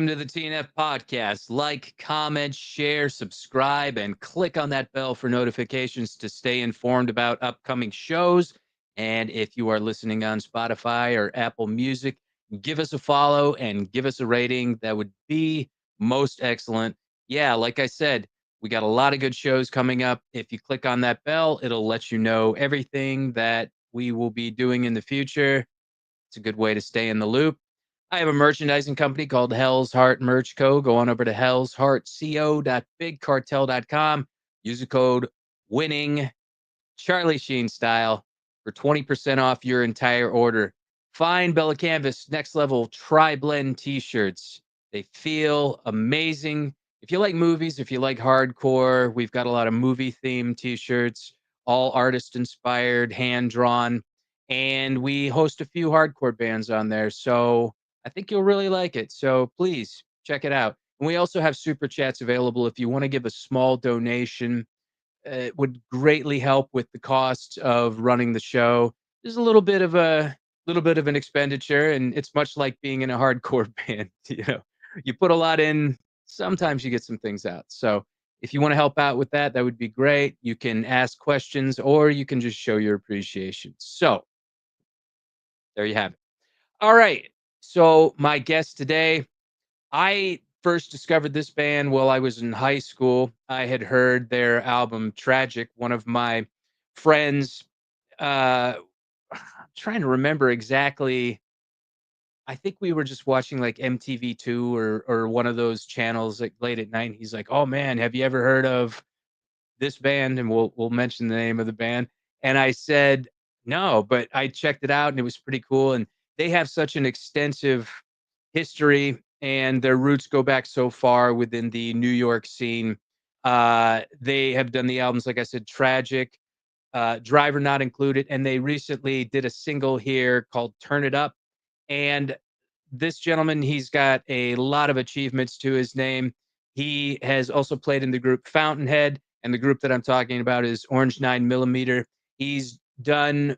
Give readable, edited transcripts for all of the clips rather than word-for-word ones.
welcome to the TNF podcast. Like, comment, share, subscribe, and click on that bell for notifications to stay informed about upcoming shows. And if you are listening on Spotify or Apple Music, give us a follow and give us a rating. That would be most excellent. Yeah, like I said, we got a lot of good shows coming up. If you click on that bell, it'll let you know everything that we will be doing in the future. It's a good way to stay in the loop. I have a merchandising company called Hell's Heart Merch Co. Go on over to hellsheartco.bigcartel.com. Use the code WINNING, Charlie Sheen style, for 20% off your entire order. Find Bella Canvas Next Level Tri-Blend t-shirts. They feel amazing. If you like movies, if you like hardcore, we've got a lot of movie-themed t-shirts, all artist-inspired, hand-drawn, and we host a few hardcore bands on there. So I think you'll really like it. So please check it out. And we also have super chats available if you want to give a small donation. It would greatly help with the cost of running the show. There's a little bit of an expenditure, and it's much like being in a hardcore band. You put a lot in, sometimes you get some things out. So if you want to help out with that, that would be great. You can ask questions or you can just show your appreciation. So there you have it. All right. So my guest today, I first discovered this band while I was in high school. I had heard their album Tragic. One of my friends, I'm trying to remember exactly. I think we were just watching like MTV2 or one of those channels like late at night. And he's like, "Oh man, have you ever heard of this band?" And we'll mention the name of the band. And I said, "No," but I checked it out and it was pretty cool. And they have such an extensive history and their roots go back so far within the New York scene. They have done the albums, like I said, Tragic, Driver Not Included, and they recently did a single here called Turn It Up. And this gentleman, he's got a lot of achievements to his name. He has also played in the group Fountainhead, and the group that I'm talking about is Orange 9mm. He's done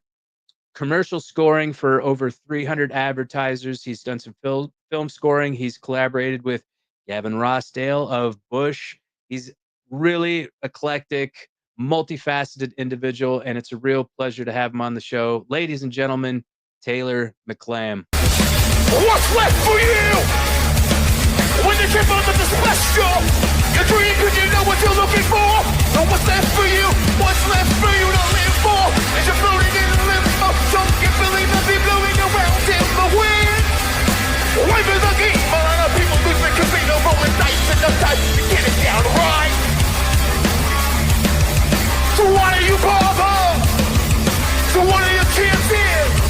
commercial scoring for over 300 advertisers. He's done some film scoring. He's collaborated with Gavin Rossdale of Bush. He's really eclectic, multifaceted individual, and it's a real pleasure to have him on the show. Ladies and gentlemen, Taylor McLam. What's left for you? When you trip under the special, your dream, cause you know what you're looking for. And what's left for you? What's left for you to live for? As you're floating in limbo, don't you believe they'll be blowing around in the wind? Waving the game, a lot of people lose the casino, rolling dice in the time to get it down right. So why do you bother? So what are your chances?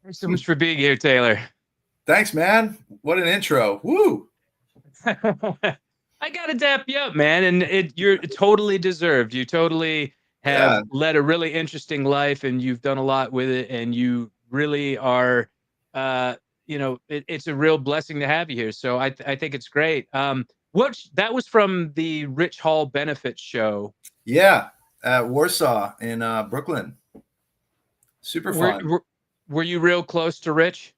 Thanks so much for being here, Taylor. Thanks, man. What an intro. Woo. I got to dap you up, man. And you're totally deserved. You totally have led a really interesting life and you've done a lot with it. And you really are, it's a real blessing to have you here. So I think it's great. That was from the Rich Hall benefit show. Yeah. At Warsaw in Brooklyn. Super fun. Were you real close to Rich?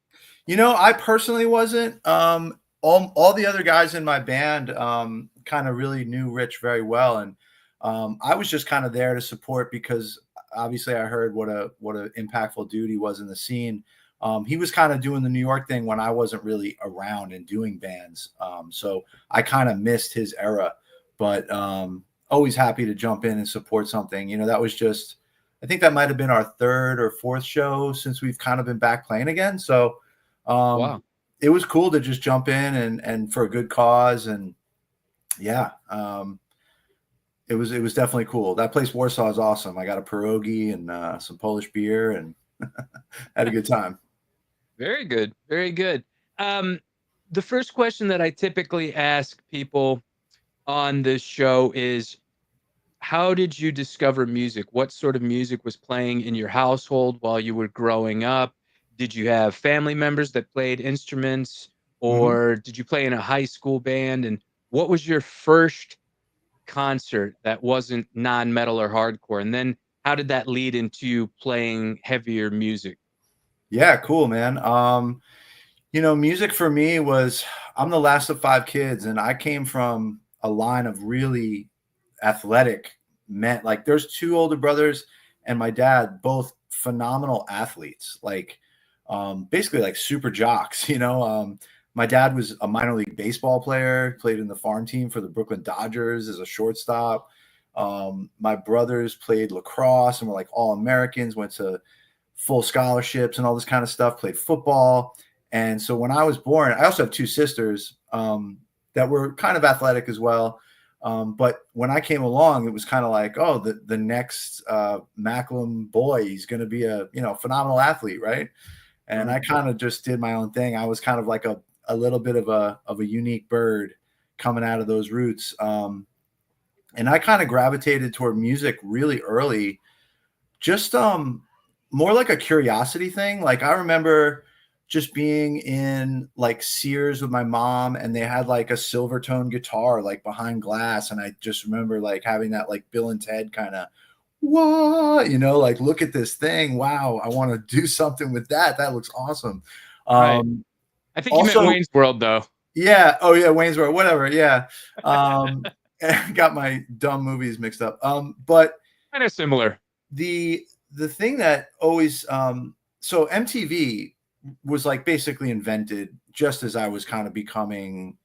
I personally wasn't. All the other guys in my band kind of really knew Rich very well, and I was just kind of there to support because obviously I heard what a impactful dude he was in the scene. He was kind of doing the New York thing when I wasn't really around and doing bands, so I kind of missed his era. But always happy to jump in and support something. That was just. I think that might have been our third or fourth show since we've kind of been back playing again. So wow. It was cool to just jump in and for a good cause. And yeah, it was definitely cool. That place Warsaw is awesome. I got a pierogi and some Polish beer and had a good time. Very good. Very good. The first question that I typically ask people on this show is, how did you discover music? What sort of music was playing in your household while you were growing up? Did you have family members that played instruments, or did you play in a high school band? And what was your first concert that wasn't non-metal or hardcore? And then how did that lead into you playing heavier music? Yeah, cool, man. Music for me was, I'm the last of 5 kids, and I came from a line of really athletic men. Like, there's 2 older brothers and my dad, both phenomenal athletes, like, basically like super jocks, my dad was a minor league baseball player, played in the farm team for the Brooklyn Dodgers as a shortstop. My brothers played lacrosse and were like all Americans, went to full scholarships and all this kind of stuff, played football. And so when I was born, I also have 2 sisters that were kind of athletic as well. But when I came along, it was kind of like, oh, the next McLam boy, he's going to be a phenomenal athlete, right? And I kind of just did my own thing. I was kind of like a little bit of a unique bird coming out of those roots. And I kind of gravitated toward music really early, just more like a curiosity thing. Like, I remember just being in like Sears with my mom, and they had like a silver tone guitar like behind glass, and I just remember like having that like Bill and Ted kind of, what, like, look at this thing, wow, I want to do something with that looks awesome. Right. I think you meant Also, Wayne's World, though. yeah, oh yeah, Wayne's World, whatever, yeah. Got my dumb movies mixed up. But Kind of similar. the thing that always so MTV was like basically invented just as I was kind of becoming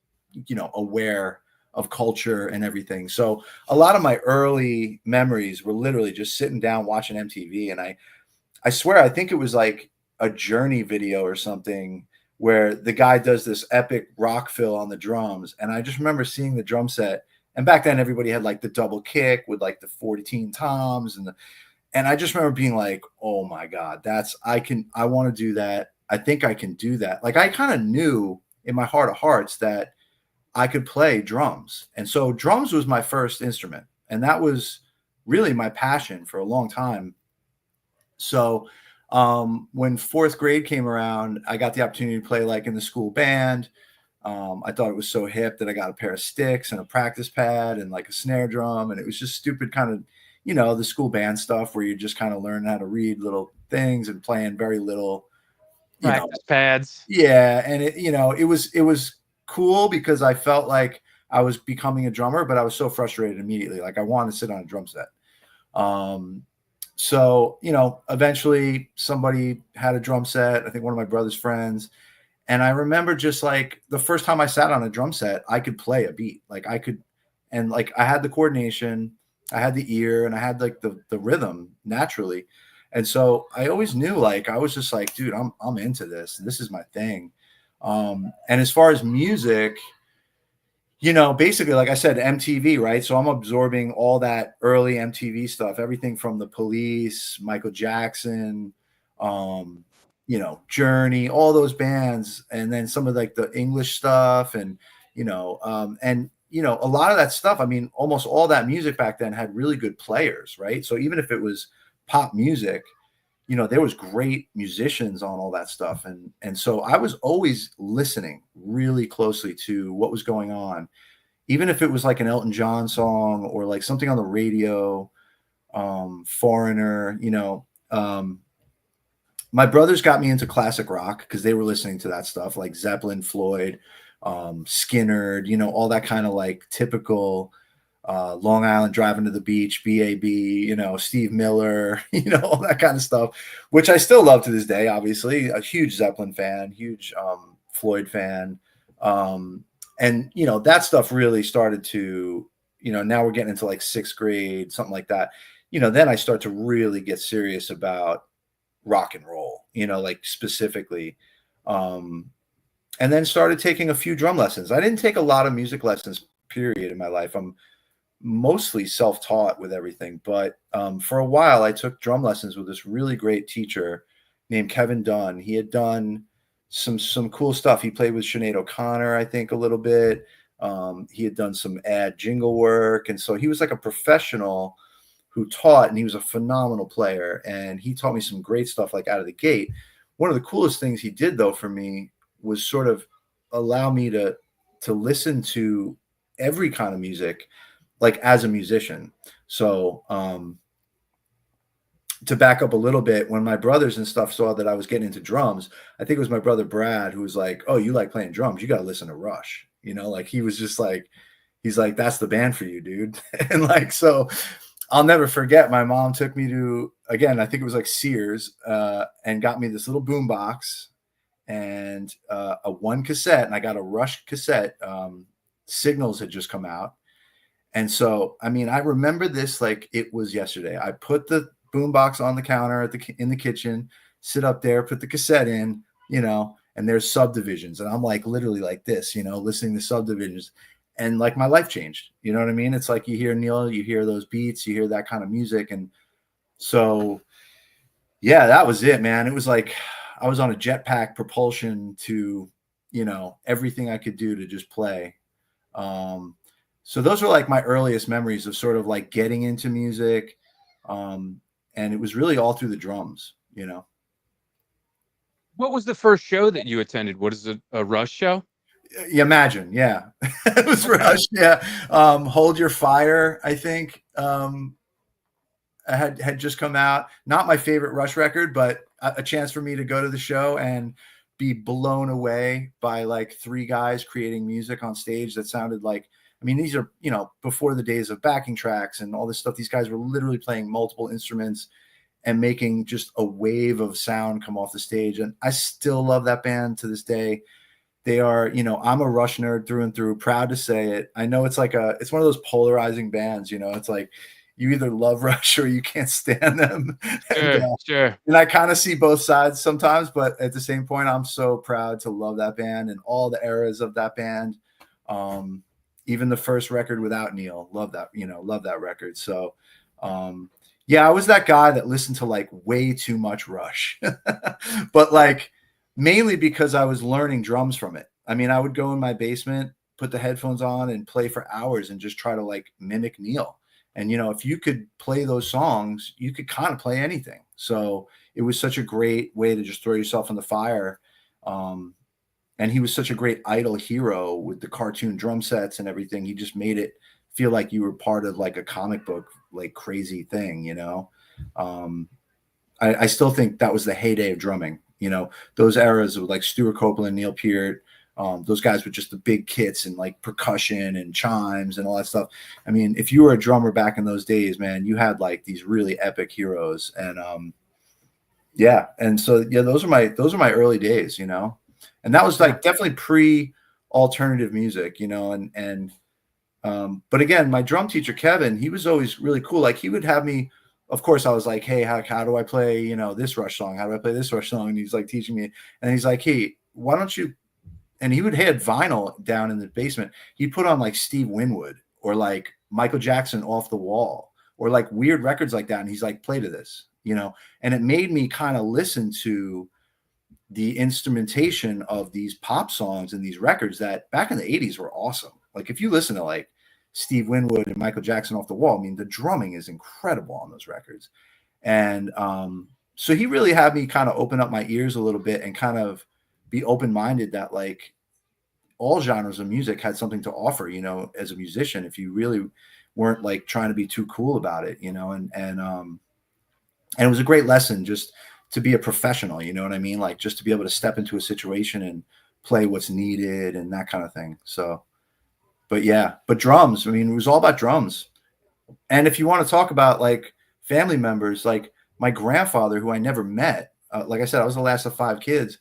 aware of culture and everything. So a lot of my early memories were literally just sitting down watching MTV, and I swear I think it was like a Journey video or something where the guy does this epic rock fill on the drums, and I just remember seeing the drum set. And back then everybody had like the double kick with like the 14 toms and I just remember being like, oh my God, I want to do that. I think I can do that. Like, I kind of knew in my heart of hearts that I could play drums. And so drums was my first instrument. And that was really my passion for a long time. So when 4th grade came around, I got the opportunity to play like in the school band. I thought it was so hip that I got a pair of sticks and a practice pad and like a snare drum. And it was just stupid kind of, the school band stuff where you just kind of learn how to read little things and playing very little, Practice pads. Yeah. And it was cool because I felt like I was becoming a drummer, but I was so frustrated immediately. Like, I wanted to sit on a drum set. So, eventually somebody had a drum set. I think one of my brother's friends. And I remember just like the first time I sat on a drum set, I could play a beat. Like, I could, and like I had the coordination, I had the ear, and I had like the rhythm naturally. And so I always knew, like, I was just like, dude, I'm into this. This is my thing. And as far as music, basically, like I said, MTV, right? So I'm absorbing all that early MTV stuff, everything from The Police, Michael Jackson, Journey, all those bands, and then some of like the English stuff, and a lot of that stuff. I mean, almost all that music back then had really good players, right? So even if it was pop music, there was great musicians on all that stuff, and so I was always listening really closely to what was going on, even if it was like an Elton John song or like something on the radio, Foreigner. My brothers got me into classic rock because they were listening to that stuff like Zeppelin, Floyd, Skinner, all that kind of like typical Long Island Driving to the Beach, BAB, Steve Miller, all that kind of stuff, which I still love to this day. Obviously, a huge Zeppelin fan, huge Floyd fan. And, that stuff really started to, now we're getting into like 6th grade, something like that. Then I start to really get serious about rock and roll, like specifically. And then started taking a few drum lessons. I didn't take a lot of music lessons, period, in my life. I'm mostly self-taught with everything. But for a while, I took drum lessons with this really great teacher named Kevin Dunn. He had done some cool stuff. He played with Sinead O'Connor, I think, a little bit. He had done some ad jingle work. And so he was like a professional who taught, and he was a phenomenal player. And he taught me some great stuff like out of the gate. One of the coolest things he did, though, for me was sort of allow me to listen to every kind of music, like as a musician. So to back up a little bit, when my brothers and stuff saw that I was getting into drums, I think it was my brother Brad who was like, "Oh, you like playing drums? You got to listen to Rush." Like he was just like, he's like, "That's the band for you, dude." And like, so I'll never forget. My mom took me to, again, I think it was like Sears, and got me this little boom box and a one cassette, and I got a Rush cassette. Signals had just come out, and so I mean, I remember this like it was yesterday. I put the boombox on the counter in the kitchen, sit up there, put the cassette in, and there's Subdivisions, and I'm like literally like this, listening to Subdivisions, and like my life changed. You know what I mean? It's like you hear Neil, you hear those beats, you hear that kind of music, and so yeah, that was it, man. It was like I was on a jetpack propulsion to everything I could do to just play. So those were like my earliest memories of sort of like getting into music. And it was really all through the drums, What was the first show that you attended? What is a Rush show? You imagine, yeah. It was Rush, yeah. Hold Your Fire, I think, had just come out. Not my favorite Rush record, but a chance for me to go to the show and be blown away by like three guys creating music on stage that sounded like, I mean, these are, before the days of backing tracks and all this stuff. These guys were literally playing multiple instruments and making just a wave of sound come off the stage. And I still love that band to this day. They are, I'm a Rush nerd through and through, proud to say it. I know it's it's one of those polarizing bands, it's like you either love Rush or you can't stand them. Sure. And I kind of see both sides sometimes, but at the same point, I'm so proud to love that band and all the eras of that band. Even the first record without Neil, love that record. So, yeah, I was that guy that listened to like way too much Rush, but like mainly because I was learning drums from it. I mean, I would go in my basement, put the headphones on and play for hours and just try to like mimic Neil. And, if you could play those songs, you could kind of play anything. So it was such a great way to just throw yourself in the fire. And he was such a great idol hero with the cartoon drum sets and everything. He just made it feel like you were part of like a comic book, like crazy thing, I still think that was the heyday of drumming, those eras of like Stuart Copeland, Neil Peart, those guys with just the big kits and like percussion and chimes and all that stuff. I mean, if you were a drummer back in those days, man, you had like these really epic heroes. And yeah. And so, yeah, those are my early days, and that was like definitely pre-alternative music, but again, my drum teacher, Kevin, he was always really cool. Like he would have me, of course, I was like, hey, how do I play, this Rush song? How do I play this Rush song? And he's like teaching me, and he's like, hey, why don't you, and he would have vinyl down in the basement. He'd put on like Steve Winwood or like Michael Jackson Off the Wall or like weird records like that. And he's like, play to this, and it made me kind of listen to the instrumentation of these pop songs and these records that back in the 80s were awesome. Like if you listen to like Steve Winwood and Michael Jackson Off the Wall, I mean, the drumming is incredible on those records. And so he really had me kind of open up my ears a little bit and kind of be open-minded that like all genres of music had something to offer, as a musician, if you really weren't like trying to be too cool about it, and it was a great lesson just to be a professional, you know what I mean? Like just to be able to step into a situation and play what's needed and that kind of thing. So, but yeah, but drums, I mean, it was all about drums. And if you want to talk about like family members, like my grandfather, who I never met, like I said, I was the last of 5 kids.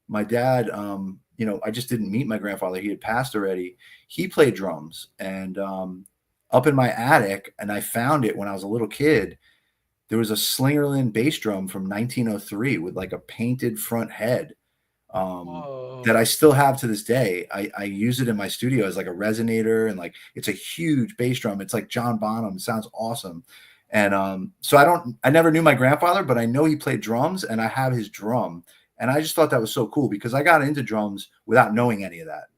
My dad, I just didn't meet my grandfather. He had passed already. He played drums, and up in my attic, and I found it when I was a little kid. There was a Slingerland bass drum from 1903 with like a painted front head that I still have to this day. I use it in my studio as like a resonator, and like it's a huge bass drum. It's like John Bonham. It sounds awesome. And so I never knew my grandfather, but I know he played drums, and I have his drum. And I just thought that was so cool because I got into drums without knowing any of that.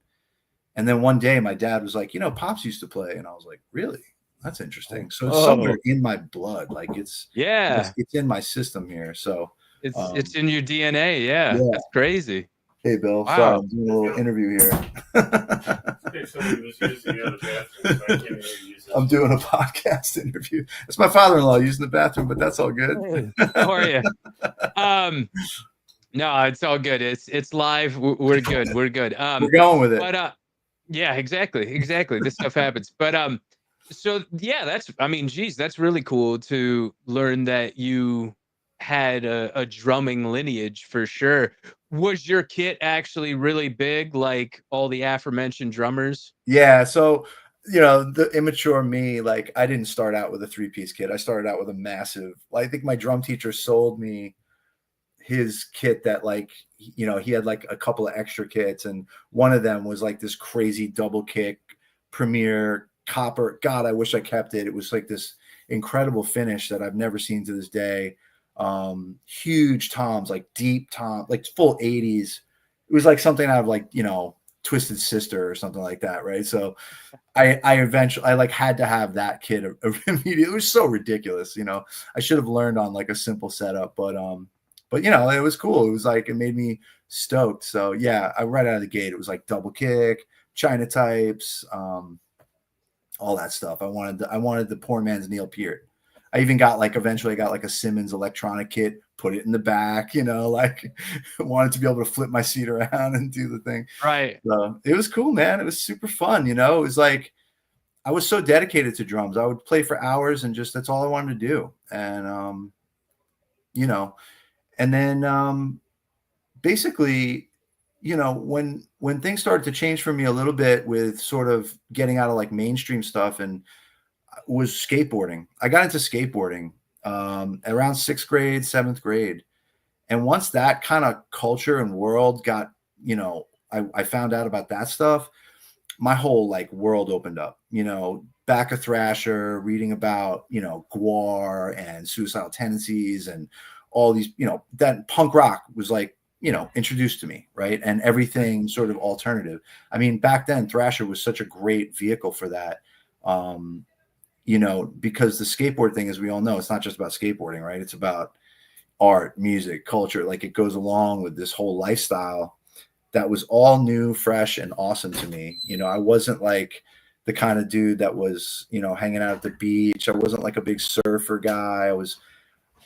And then one day my dad was like, Pops used to play. And I was like, really? That's interesting. So it's somewhere in my blood. Like it's in my system here. So it's in your DNA. Yeah. That's crazy. Hey, Bill. Wow. Sorry, I'm doing a little interview here. If somebody was using the other bathroom, so I can't even use I'm doing a podcast interview. It's my father-in-law using the bathroom, but that's all good. Hey, how are you? No, it's all good. It's live. We're good. We're good. We're going with it. But yeah, exactly. This stuff happens. But so yeah, I mean, geez, that's really cool to learn that you had a drumming lineage for sure. Was your kit actually really big, like all the aforementioned drummers? Yeah. So, the immature me, like I didn't start out with a 3-piece kit. I started out with a massive, I think my drum teacher sold me his kit that he had like a couple of extra kits, and one of them was like this crazy double kick Premier copper. God, I wish I kept it. It was like this incredible finish that I've never seen to this day. Huge toms, like deep tom, like full 80s. It was like something out of like Twisted Sister or something like that, right? So I eventually had to have that kit immediately. It was so ridiculous, I should have learned on like a simple setup, but it was cool. It was like, it made me stoked. So yeah, right out of the gate, it was like double kick, China types, all that stuff. I wanted the poor man's Neil Peart. I even eventually got like a Simmons electronic kit, put it in the back, wanted to be able to flip my seat around and do the thing. Right. So it was cool, man. It was super fun. It was like, I was so dedicated to drums. I would play for hours and that's all I wanted to do. And, and then basically, when things started to change for me a little bit with sort of getting out of like mainstream stuff, and was skateboarding. I got into skateboarding around 6th grade, 7th grade. And once that kind of culture and world got, I found out about that stuff, my whole like world opened up, back of Thrasher, reading about, Gwar and Suicidal Tendencies and all these, that punk rock was like, introduced to me, right? And everything sort of alternative. I mean, back then Thrasher was such a great vehicle for that. Because the skateboard thing, as we all know, it's not just about skateboarding, right? It's about art, music, culture. Like it goes along with this whole lifestyle that was all new, fresh, and awesome to me. I wasn't like the kind of dude that was, hanging out at the beach. I wasn't like a big surfer guy.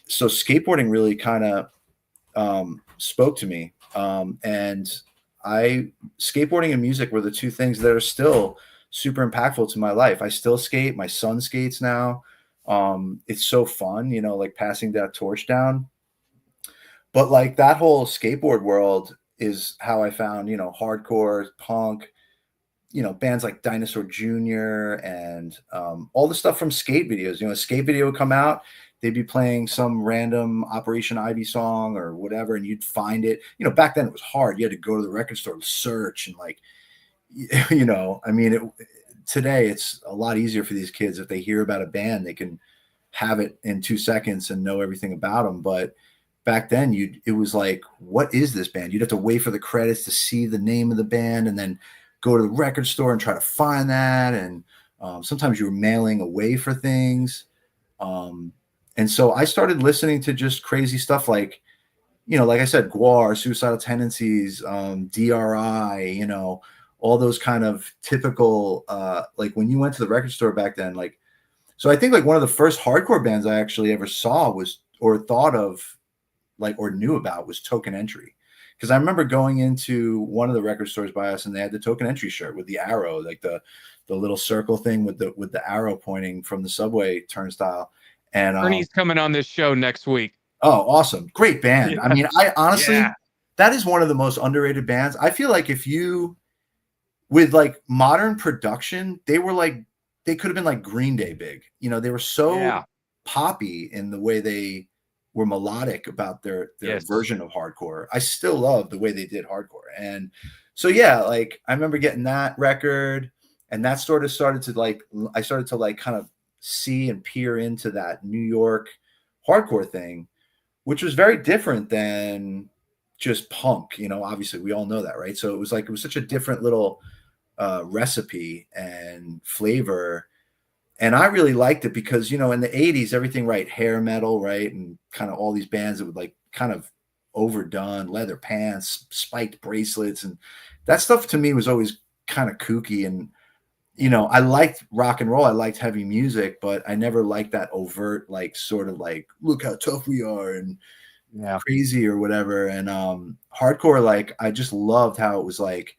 So skateboarding really kind of spoke to me. And skateboarding and music were the two things that are still super impactful to my life. I still skate. My son skates now. It's so fun, like passing that torch down. But like that whole skateboard world is how I found, hardcore, punk, bands like Dinosaur Jr. and all the stuff from skate videos. A skate video would come out, they'd be playing some random Operation Ivy song or whatever, and you'd find it. Back then it was hard. You had to go to the record store to search and like, I mean, today it's a lot easier for these kids. If they hear about a band, they can have it in 2 seconds and know everything about them. But back then it was like, what is this band? You'd have to wait for the credits to see the name of the band and then go to the record store and try to find that. And sometimes you were mailing away for things. And so I started listening to just crazy stuff like, like I said, Gwar, Suicidal Tendencies, DRI, all those kind of typical, like when you went to the record store back then, like, so I think like one of the first hardcore bands I actually ever saw was, or thought of like, or knew about was Token Entry. Cause I remember going into one of the record stores by us and they had the Token Entry shirt with the arrow, like the little circle thing with the arrow pointing from the subway turnstile. And Ernie's coming on this show next week. Oh, awesome. Great band. Yeah. I mean, I honestly, that is one of the most underrated bands. I feel like with like modern production, they could have been like Green Day big. They were so poppy in the way they were melodic about their version of hardcore. I still love the way they did hardcore. And so, yeah, like I remember getting that record, and that sort of started to like, I started to like kind of see and peer into that New York hardcore thing, which was very different than just punk. Obviously we all know that, right? So it was such a different little recipe and flavor. And I really liked it because, in the 80s, everything, right, hair metal, right, and kind of all these bands that would like kind of overdone, leather pants, spiked bracelets, and that stuff to me was always kind of kooky. And you know, I liked rock and roll. I liked heavy music, but I never liked that overt, like sort of like, look how tough we are and Yeah. crazy or whatever. And hardcore, like I just loved how it was like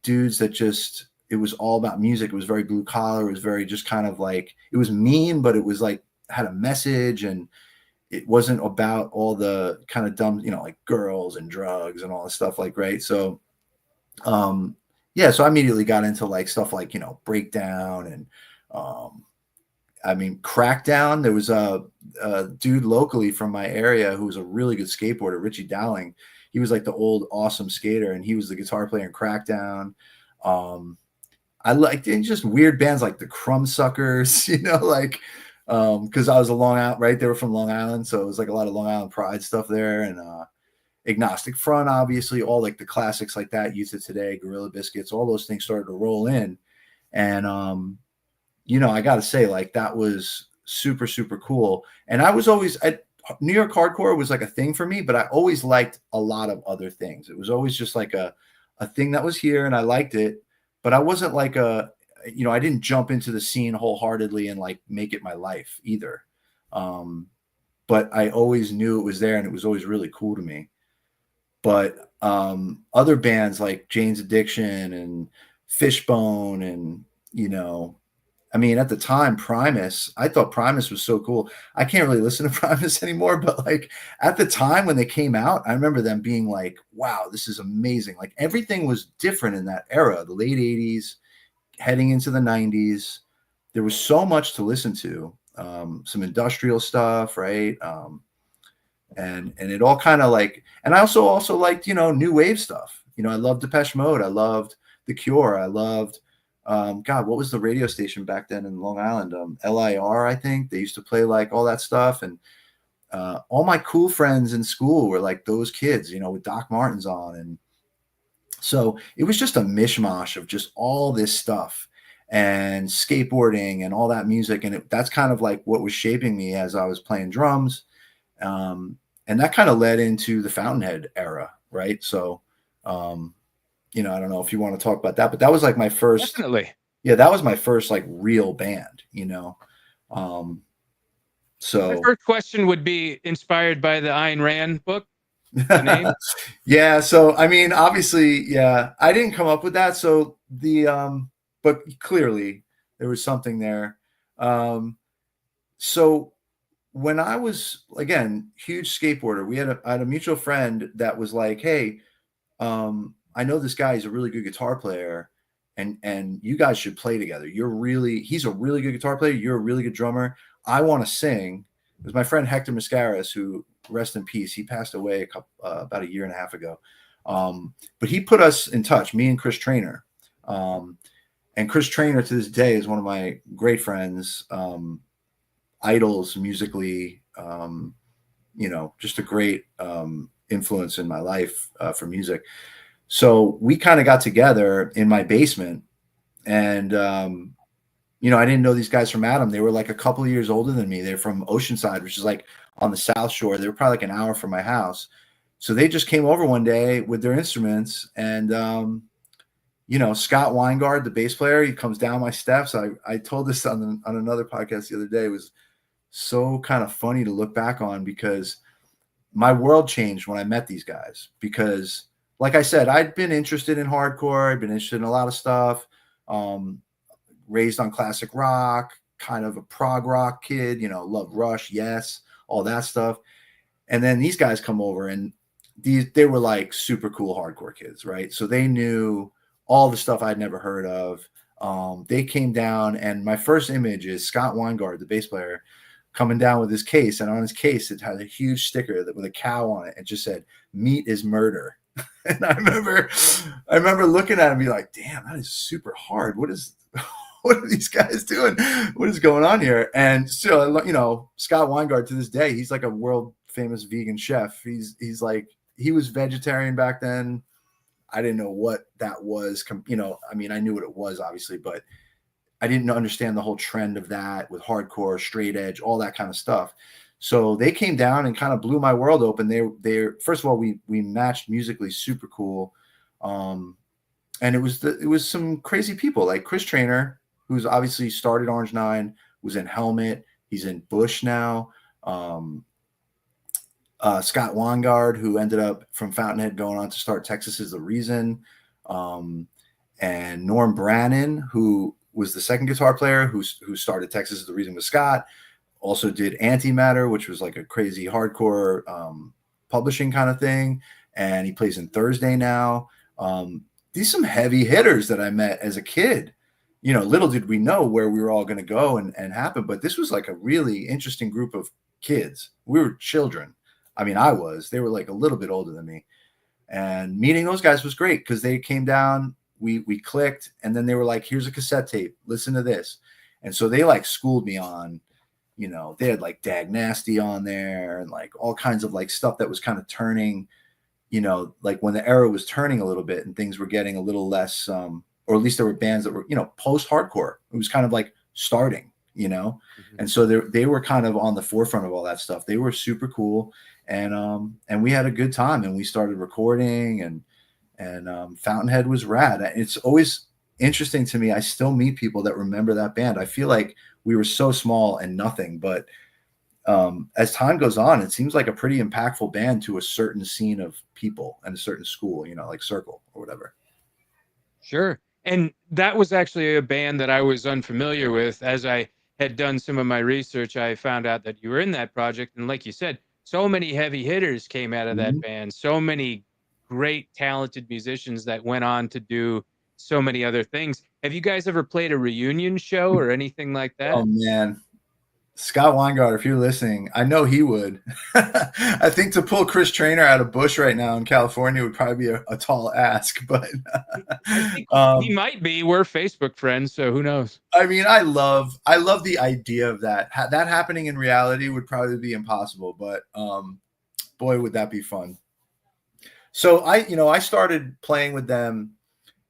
dudes that just, it was all about music. It was very blue collar. It was very just kind of like, it was mean, but it was like had a message, and it wasn't about all the kind of dumb, you know, like girls and drugs and all this stuff, like, right. So yeah, so I immediately got into like stuff like, you know, breakdown and I mean, Crackdown. There was a dude locally from my area who was a really good skateboarder, Richie Dowling. He was like the old awesome skater, and he was the guitar player in Crackdown. I liked just weird bands like the Crumbsuckers, you know, like because I was a Long Island, right? They were from Long Island, so it was like a lot of Long Island Pride stuff there, and Agnostic Front, obviously, all like the classics like that. Youth of Today, Gorilla Biscuits, all those things started to roll in, and you know, I got to say, like, that was super, super cool. And I was always New York hardcore was like a thing for me, but I always liked a lot of other things. It was always just like a thing that was here, and I liked it, but I wasn't like you know, I didn't jump into the scene wholeheartedly and like make it my life either. But I always knew it was there, and it was always really cool to me. But other bands like Jane's Addiction and Fishbone, and, you know, I mean, at the time, Primus, I thought Primus was so cool. I can't really listen to Primus anymore, but like at the time when they came out, I remember them being like, wow, this is amazing. Like everything was different in that era, the late 80s, heading into the 90s. There was so much to listen to, some industrial stuff, right? And it all kind of like, and I also liked, you know, new wave stuff. You know, I loved Depeche Mode. I loved The Cure. I loved God, what was the radio station back then in Long Island? LIR, I think. They used to play like all that stuff. And all my cool friends in school were like those kids, you know, with Doc Martens on. And so it was just a mishmash of just all this stuff and skateboarding and all that music. And that's kind of like what was shaping me as I was playing drums. And that kind of led into the Fountainhead era, right? So, you know, I don't know if you want to talk about that, but that was like my first. Definitely. Yeah, that was my first like real band, you know. So My first question would be inspired by the Ayn Rand book. The name? Yeah, so I mean, obviously, yeah, I didn't come up with that. So but clearly there was something there. So when I was, again, huge skateboarder, I had a mutual friend that was like, hey, I know this guy is a really good guitar player, and you guys should play together. He's a really good guitar player. You're a really good drummer. I want to sing. It was my friend Hector Mascaras, who, rest in peace, he passed away about a year and a half ago. But he put us in touch, me and Chris Trainer. And Chris Trainer to this day is one of my great friends, idols musically, you know, just a great influence in my life for music. So we kind of got together in my basement, and you know, I didn't know these guys from Adam. They were like a couple of years older than me. They're from Oceanside, which is like on the South Shore. They were probably like an hour from my house. So they just came over one day with their instruments, and you know, Scott Weingard, the bass player, he comes down my steps. I told this on another podcast the other day. It was so kind of funny to look back on, because my world changed when I met these guys. Because, like I said, I'd been interested in hardcore. I'd been interested in a lot of stuff. Raised on classic rock, kind of a prog rock kid, you know, loved Rush, Yes, all that stuff. And then these guys come over, and they were like super cool hardcore kids, right? So they knew all the stuff I'd never heard of. They came down, and my first image is Scott Weingard, the bass player, coming down with his case, and on his case it had a huge sticker with a cow on it. It just said, "Meat is murder." And I remember looking at him and be like, damn, that is super hard. What are these guys doing? What is going on here? And still, you know, Scott Weingard to this day, he's like a world famous vegan chef. He's like, he was vegetarian back then. I didn't know what that was. You know, I mean, I knew what it was, obviously, but I didn't understand the whole trend of that with hardcore, straight edge, all that kind of stuff. So they came down and kind of blew my world open. They're first of all, we matched musically super cool. and it was some crazy people like Chris Trainer, who's obviously started Orange Nine, was in Helmet. He's in Bush now. Scott Wangard, who ended up from Fountainhead going on to start Texas is the Reason. And Norm Brannon, who was the second guitar player who started Texas is the Reason with Scott, also did Antimatter, which was like a crazy hardcore publishing kind of thing. And he plays in Thursday now. These some heavy hitters that I met as a kid. You know, little did we know where we were all going to go and happen. But this was like a really interesting group of kids. We were children. I mean, I was. They were like a little bit older than me. And meeting those guys was great because they came down, we clicked, and then they were like, here's a cassette tape. Listen to this. And so they like schooled me on, you know, they had like Dag Nasty on there and like all kinds of like stuff that was kind of turning, you know, like when the era was turning a little bit and things were getting a little less, or at least there were bands that were, you know, post-hardcore. It was kind of like starting, you know? Mm-hmm. And so they were kind of on the forefront of all that stuff. They were super cool. And we had a good time and we started recording and Fountainhead was rad. It's always interesting to me. I still meet people that remember that band. I feel like we were so small and nothing, but as time goes on, it seems like a pretty impactful band to a certain scene of people and a certain school, you know, like Circle or whatever. Sure. And that was actually a band that I was unfamiliar with. As I had done some of my research, I found out that you were in that project. And like you said, so many heavy hitters came out of that band. So many great, talented musicians that went on to do so many other things. Have you guys ever played a reunion show or anything like that? Oh, man. Scott Weingart, if you're listening, I know he would. I think to pull Chris Trainer out of Bush right now in California would probably be a tall ask, but I think he might be. We're Facebook friends, so who knows? I mean, I love the idea of that. That happening in reality would probably be impossible, but boy, would that be fun. So I started playing with them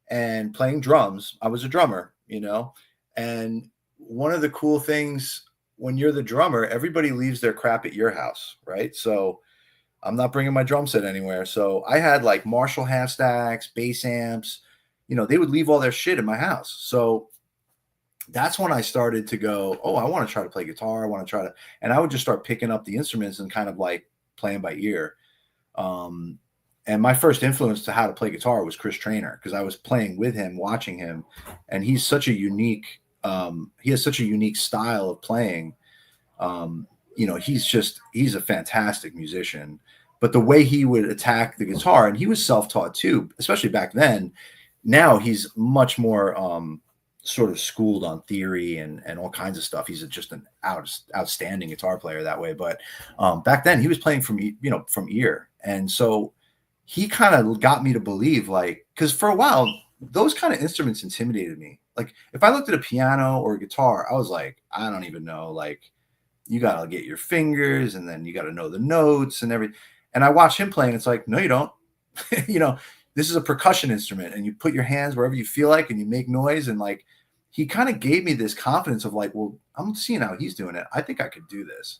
and playing drums. I was a drummer, you know, and one of the cool things when you're the drummer, everybody leaves their crap at your house, right? So I'm not bringing my drum set anywhere. So I had like Marshall half stacks, bass amps, you know, they would leave all their shit in my house. So that's when I started to go, oh, I want to try to play guitar. I want to try to, and I would just start picking up the instruments and kind of like playing by ear. And my first influence to how to play guitar was Chris Trainer, because I was playing with him, watching him, and he's such a unique, he has such a unique style of playing. You know, he's a fantastic musician, but the way he would attack the guitar, and he was self-taught too, especially back then. Now he's much more sort of schooled on theory and all kinds of stuff. He's just an outstanding guitar player that way. But back then he was playing from ear. And so he kind of got me to believe, like, because for a while, those kind of instruments intimidated me. Like if I looked at a piano or a guitar, I was like, I don't even know, like you got to get your fingers and then you got to know the notes and everything. And I watched him playing. It's like, no, you don't. You know, this is a percussion instrument and you put your hands wherever you feel like and you make noise. And like, he kind of gave me this confidence of like, well, I'm seeing how he's doing it. I think I could do this.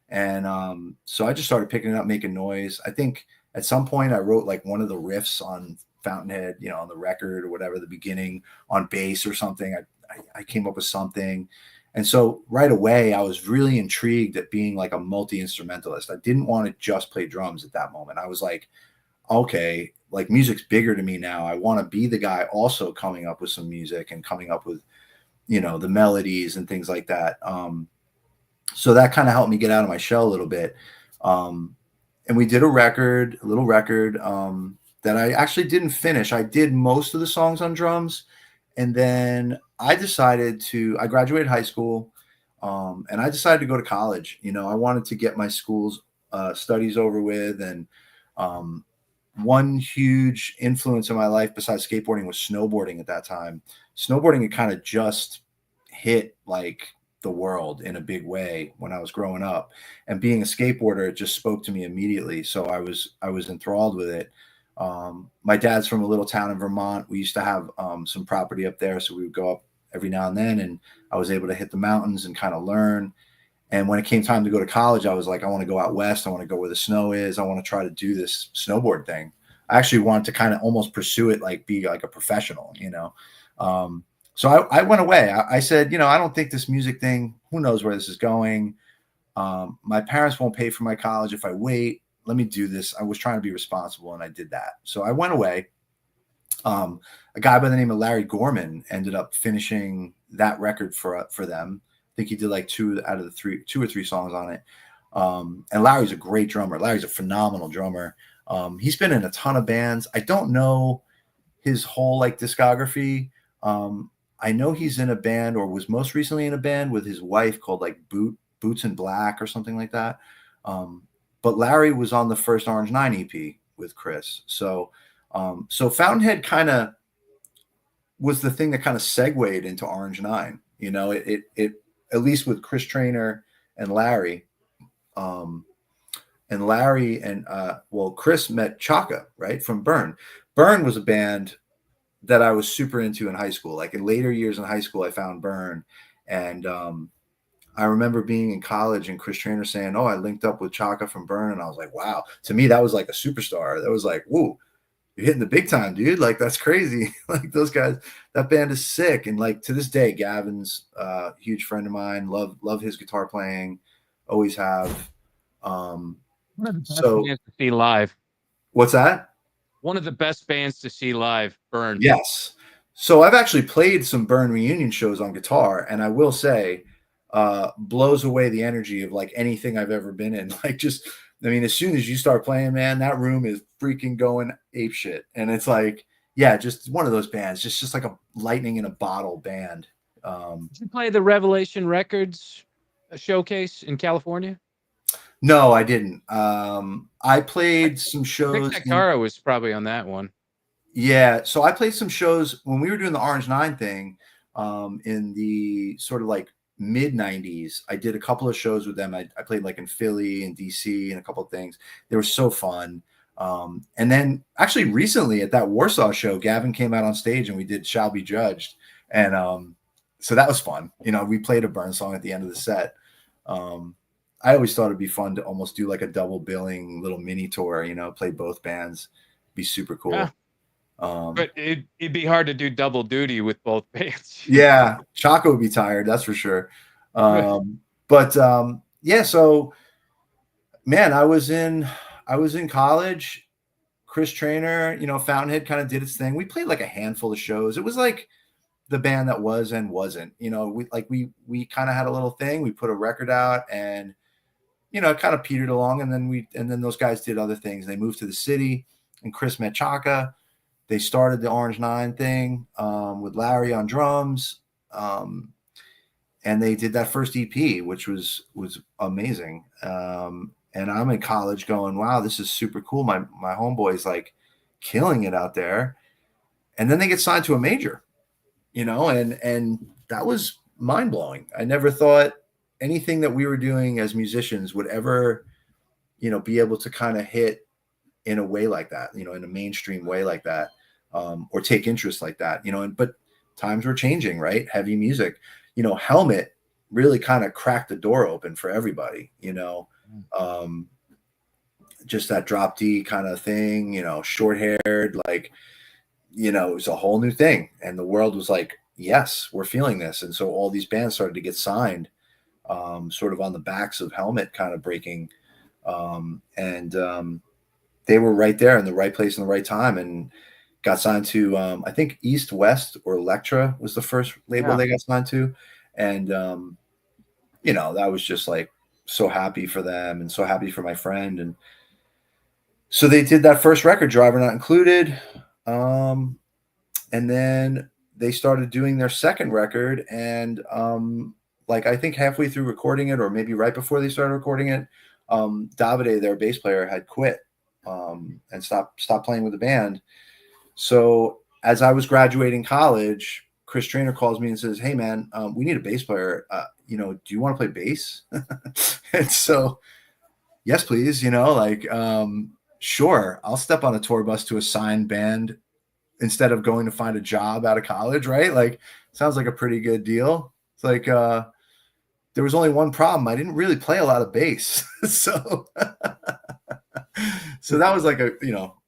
And so I just started picking it up, making noise. I think at some point I wrote like one of the riffs on Fountainhead, you know, on the record or whatever, the beginning on bass or something. I came up with something. And so right away, I was really intrigued at being like a multi-instrumentalist. I didn't want to just play drums at that moment. I was like, okay, like music's bigger to me now. I want to be the guy also coming up with some music and coming up with, you know, the melodies and things like that. So that kind of helped me get out of my shell a little bit. And we did a little record that I actually didn't finish. I did most of the songs on drums. And then I graduated high school and I decided to go to college. You know, I wanted to get my school's studies over with. And one huge influence in my life besides skateboarding was snowboarding at that time. Snowboarding had kind of just hit like the world in a big way when I was growing up, and being a skateboarder, it just spoke to me immediately. So I was enthralled with it. My dad's from a little town in Vermont. We used to have some property up there. So we would go up every now and then, and I was able to hit the mountains and kind of learn. And when it came time to go to college, I was like, I want to go out west. I want to go where the snow is. I want to try to do this snowboard thing. I actually wanted to kind of almost pursue it, like be like a professional, So I went away. I said, I don't think this music thing, who knows where this is going. My parents won't pay for my college if I wait. Let me do this. I was trying to be responsible, and I did that. So I went away. A guy by the name of Larry Gorman ended up finishing that record for them. I think he did like two or three songs on it. And Larry's a great drummer. Larry's a phenomenal drummer. He's been in a ton of bands. I don't know his whole like discography. I know he's in a band, or was most recently in a band with his wife called like Boots in Black or something like that. But Larry was on the first Orange 9 EP with Chris. So Fountainhead kind of was the thing that kind of segued into Orange 9. It at least with Chris Traynor and Larry. Chris met Chaka, right, from Burn. Burn was a band that I was super into in high school. Like in later years in high school, I found Burn. And I remember being in college and Chris Traynor saying, "Oh, I linked up with Chaka from Burn." And I was like, wow. To me, that was like a superstar. That was like, whoa, you're hitting the big time, dude. Like, that's crazy. Like, those guys, that band is sick. And like to this day, Gavin's a huge friend of mine. Love his guitar playing. Always have. One of the best bands to see live. What's that? One of the best bands to see live, Burn. Yes. So I've actually played some Burn reunion shows on guitar, and I will say, blows away the energy of like anything I've ever been in. Like, just, I mean, as soon as you start playing, man, that room is freaking going ape shit. And it's like, yeah, just one of those bands, just like a lightning in a bottle band. Did you play the Revelation Records showcase in California? No, I didn't. I played some shows. Nick Nakara was probably on that one. Yeah, so I played some shows when we were doing the Orange 9 thing in the sort of like mid 90s. I did a couple of shows with them. I played like in Philly and DC and a couple of things. They were so fun. And then actually recently at that Warsaw show, Gavin came out on stage and we did Shall Be Judged. And so that was fun. We played a Burn song at the end of the set. I always thought it'd be fun to almost do like a double billing little mini tour, play both bands. Be super cool. Yeah. But it'd be hard to do double duty with both bands. Yeah, Chaka would be tired, that's for sure. Yeah, so man, I was in college. Chris Traynor, Fountainhead kind of did its thing. We played like a handful of shows. It was like the band that was and wasn't. We kind of had a little thing. We put a record out, and it kind of petered along, and then those guys did other things. They moved to the city, and Chris met Chaka. They started the Orange 9 thing with Larry on drums, and they did that first EP, which was amazing. And I'm in college going, wow, this is super cool. My homeboy's like killing it out there. And then they get signed to a major, and that was mind blowing. I never thought anything that we were doing as musicians would ever, be able to kind of hit in a way like that, in a mainstream way like that, or take interest like that, but times were changing, right? Heavy music, Helmet really kind of cracked the door open for everybody, just that drop D kind of thing, short haired, like, it was a whole new thing. And the world was like, yes, we're feeling this. And so all these bands started to get signed, sort of on the backs of Helmet kind of breaking. They were right there in the right place in the right time, and got signed to, I think East West or Elektra was the first label they got signed to. And, that was just like so happy for them and so happy for my friend. And so they did that first record, Driver Not Included. And then they started doing their second record. And like, I think halfway through recording it, or maybe right before they started recording it, Davide, their bass player, had quit and stopped playing with the band. So as I was graduating college, Chris Traynor calls me and says, "Hey man, we need a bass player. Do you want to play bass?" And so, yes, please. Sure, I'll step on a tour bus to a signed band instead of going to find a job out of college, right? Like, sounds like a pretty good deal. It's like, there was only one problem. I didn't really play a lot of bass. So that was like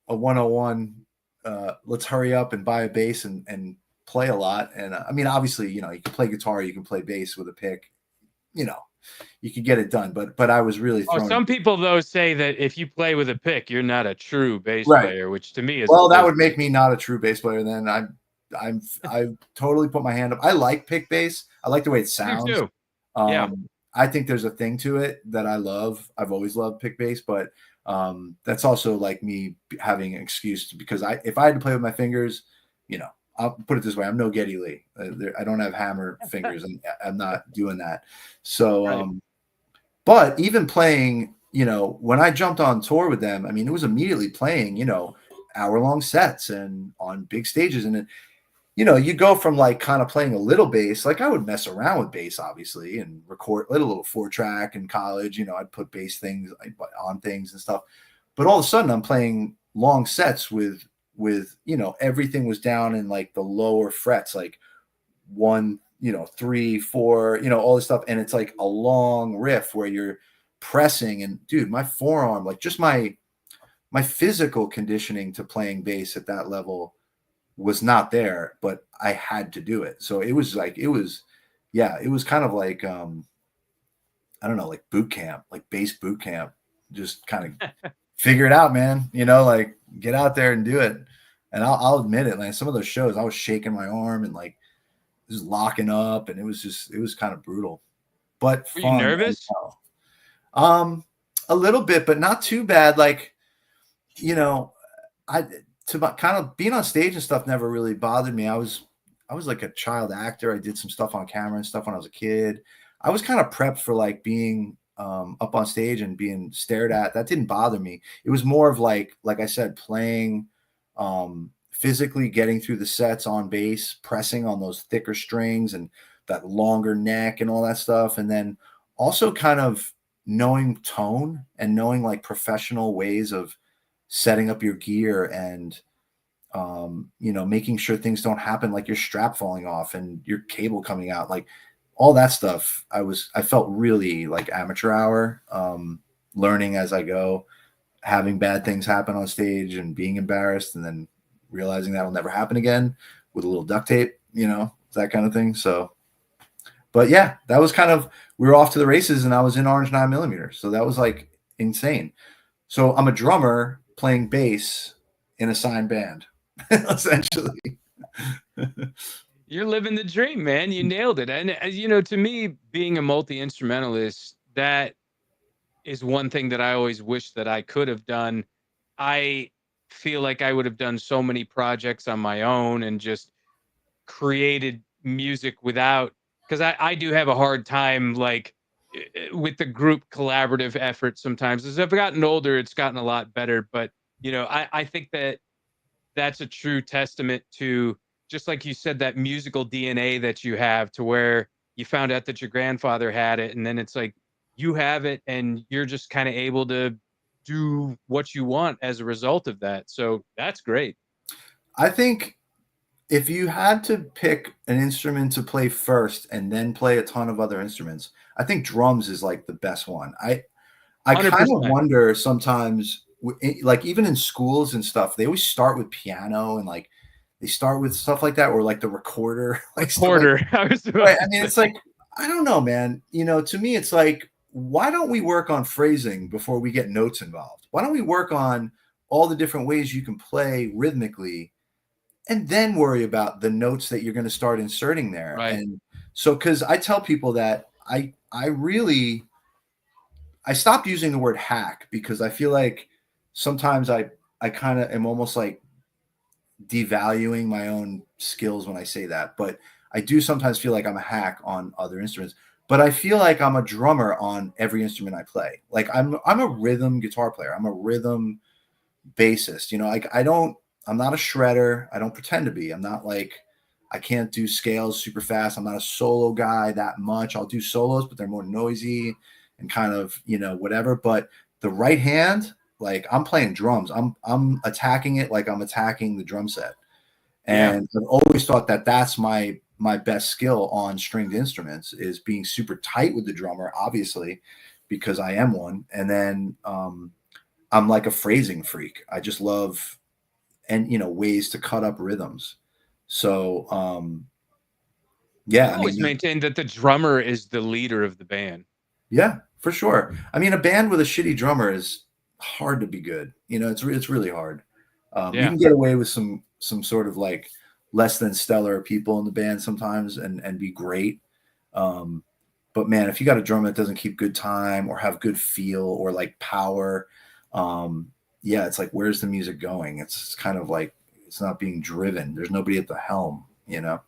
a 101. Let's hurry up and buy a bass and play a lot. And I mean, obviously, you can play guitar, you can play bass with a pick. You can get it done. But I was really Oh, thrown. some people though say that if you play with a pick, you're not a true bass Right. player, which to me is Well, that would make me not a true bass player. Then I totally put my hand up. I like pick bass. I like the way it sounds. too. Yeah. I think there's a thing to it that I love. I've always loved pick bass, but that's also like me having an excuse because if I had to play with my fingers, I'll put it this way: I'm no Geddy Lee. I don't have hammer fingers, and I'm not doing that. So, Right. but even playing, when I jumped on tour with them, I mean, it was immediately playing, hour-long sets and on big stages, and you go from like kind of playing a little bass. Like I would mess around with bass, obviously, and record a little 4-track in college. I'd put bass things on things and stuff. But all of a sudden, I'm playing long sets with everything was down in like the lower frets, like 1, 3, 4, all this stuff, and it's like a long riff where you're pressing. And dude, my forearm, like just my physical conditioning to playing bass at that level was not there, but I had to do it. So it was kind of like I don't know, like boot camp, like bass boot camp. Just kind of figure it out, man. Like get out there and do it. And I'll admit it, like some of those shows, I was shaking my arm and like just locking up, and it was kind of brutal, but Were fun. you nervous? A little bit, but not too bad. Like, kind of being on stage and stuff never really bothered me. I was like a child actor. I did some stuff on camera and stuff when I was a kid. I was kind of prepped for like being up on stage and being stared at. That didn't bother me. It was more of like I said, playing, physically getting through the sets on bass, pressing on those thicker strings and that longer neck and all that stuff. And then also kind of knowing tone and knowing like professional ways of setting up your gear and, making sure things don't happen, like your strap falling off and your cable coming out, like all that stuff. I felt really like amateur hour, learning as I go, having bad things happen on stage and being embarrassed and then realizing that'll never happen again with a little duct tape, that kind of thing. So, but yeah, that was kind of, we were off to the races and I was in Orange 9mm. So that was like insane. So I'm a drummer playing bass in a signed band, essentially. You're living the dream, man. You nailed it. And to me, being a multi-instrumentalist, that is one thing that I always wish that I could have done. I feel like I would have done so many projects on my own and just created music without, because I do have a hard time like with the group collaborative effort sometimes. As I've gotten older, it's gotten a lot better. But I think that that's a true testament to, just like you said, that musical DNA that you have, to where you found out that your grandfather had it, and then it's like you have it and you're just kind of able to do what you want as a result of that. So that's great. I think if you had to pick an instrument to play first and then play a ton of other instruments, I think drums is like the best one. I kind of 100%. wonder sometimes, like even in schools and stuff, they always start with piano and like they start with stuff like that, or like the recorder. Recorder. Right. I mean, it's like, I don't know, man. To me, it's like, why don't we work on phrasing before we get notes involved? Why don't we work on all the different ways you can play rhythmically and then worry about the notes that you're going to start inserting there? Right. And so, because I tell people that I stopped using the word hack, because I feel like sometimes I kind of am almost like devaluing my own skills when I say that, but I do sometimes feel like I'm a hack on other instruments. But I feel like I'm a drummer on every instrument I play. Like I'm a rhythm guitar player. I'm a rhythm bassist. I'm not a shredder. I don't pretend to be. I'm not like, I can't do scales super fast. I'm not a solo guy that much. I'll do solos, but they're more noisy and kind of, whatever. But the right hand, like I'm playing drums. I'm attacking it like I'm attacking the drum set. And I've always thought that that's my best skill on stringed instruments, is being super tight with the drummer, obviously, because I am one. And then I'm like a phrasing freak. I just love, and ways to cut up rhythms. So yeah, I've I mean, always maintained that the drummer is the leader of the band. yeah, for sure. I mean, a band with a shitty drummer is hard to be good. It's really hard. You Yeah. can get away with some sort of like less than stellar people in the band sometimes and be great. But man, if you got a drummer that doesn't keep good time or have good feel or like power, yeah, it's like, where's the music going? It's kind of like it's not being driven. There's nobody at the helm, And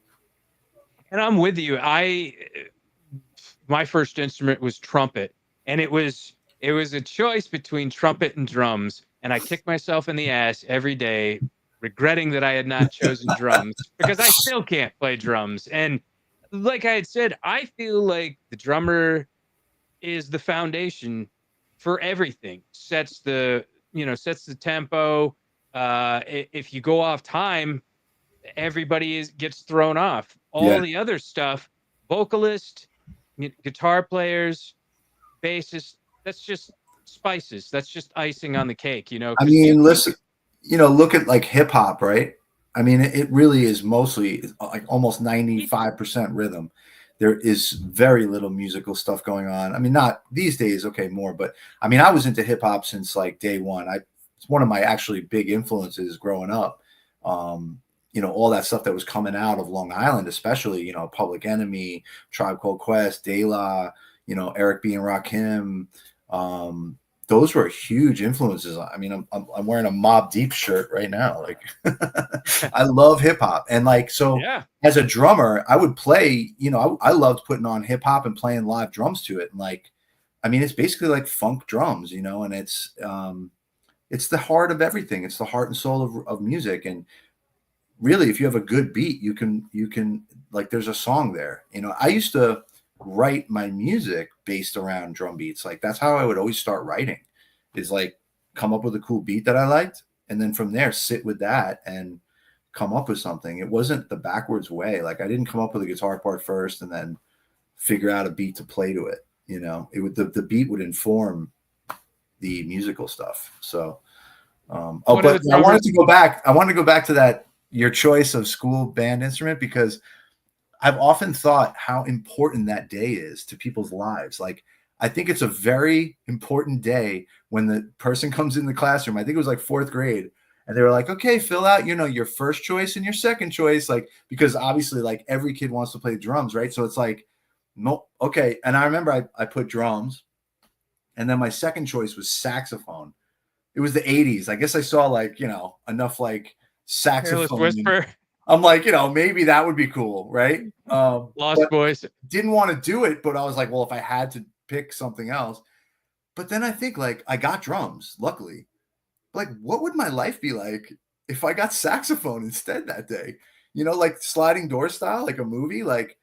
I'm with you. My first instrument was trumpet, and it was a choice between trumpet and drums, and I kicked myself in the ass every day, regretting that I had not chosen drums because I still can't play drums. And like I had said, I feel like the drummer is the foundation for everything. Sets the tempo. If you go off time, everybody gets thrown off. Yeah. All the other stuff, vocalist, guitar players, bassists, that's just spices. That's just icing on the cake, I mean, listen, look at like hip hop, right? I mean, it really is mostly like almost 95% rhythm. There is very little musical stuff going on. I mean, not these days, okay, more, but I mean, I was into hip hop since like day one. It's one of my actually big influences growing up. All that stuff that was coming out of Long Island, especially, Public Enemy, Tribe Called Quest, De La, Eric B. and Rakim. Those were huge influences. I mean, I'm wearing a Mobb Deep shirt right now. Like, I love hip hop, and like, so yeah. As a drummer, I would play. I loved putting on hip hop and playing live drums to it. And like, I mean, it's basically like funk drums, and it's the heart of everything. It's the heart and soul of music. And really, if you have a good beat, you can like, there's a song there. I used to write my music based around drum beats. Like, that's how I would always start writing, is like come up with a cool beat that I liked, and then from there sit with that and come up with something. It wasn't the backwards way. Like, I didn't come up with a guitar part first and then figure out a beat to play to it. The beat would inform the musical stuff. So but I wanted to go back to that, your choice of school band instrument, because I've often thought how important that day is to people's lives. Like, I think it's a very important day when the person comes in the classroom. I think it was like 4th grade, and they were like, okay, fill out, your first choice and your second choice. Like, because obviously like every kid wants to play drums, right? So it's like, no, okay. And I remember I put drums, and then my second choice was saxophone. It was the 80s. I guess I saw like, enough like saxophone. Whisper. I'm like, maybe that would be cool, right? Lost Boys. Didn't want to do it, but I was like, well, if I had to pick something else. But then I think like I got drums, luckily. Like, what would my life be like if I got saxophone instead that day? Like Sliding Door style, like a movie. Like,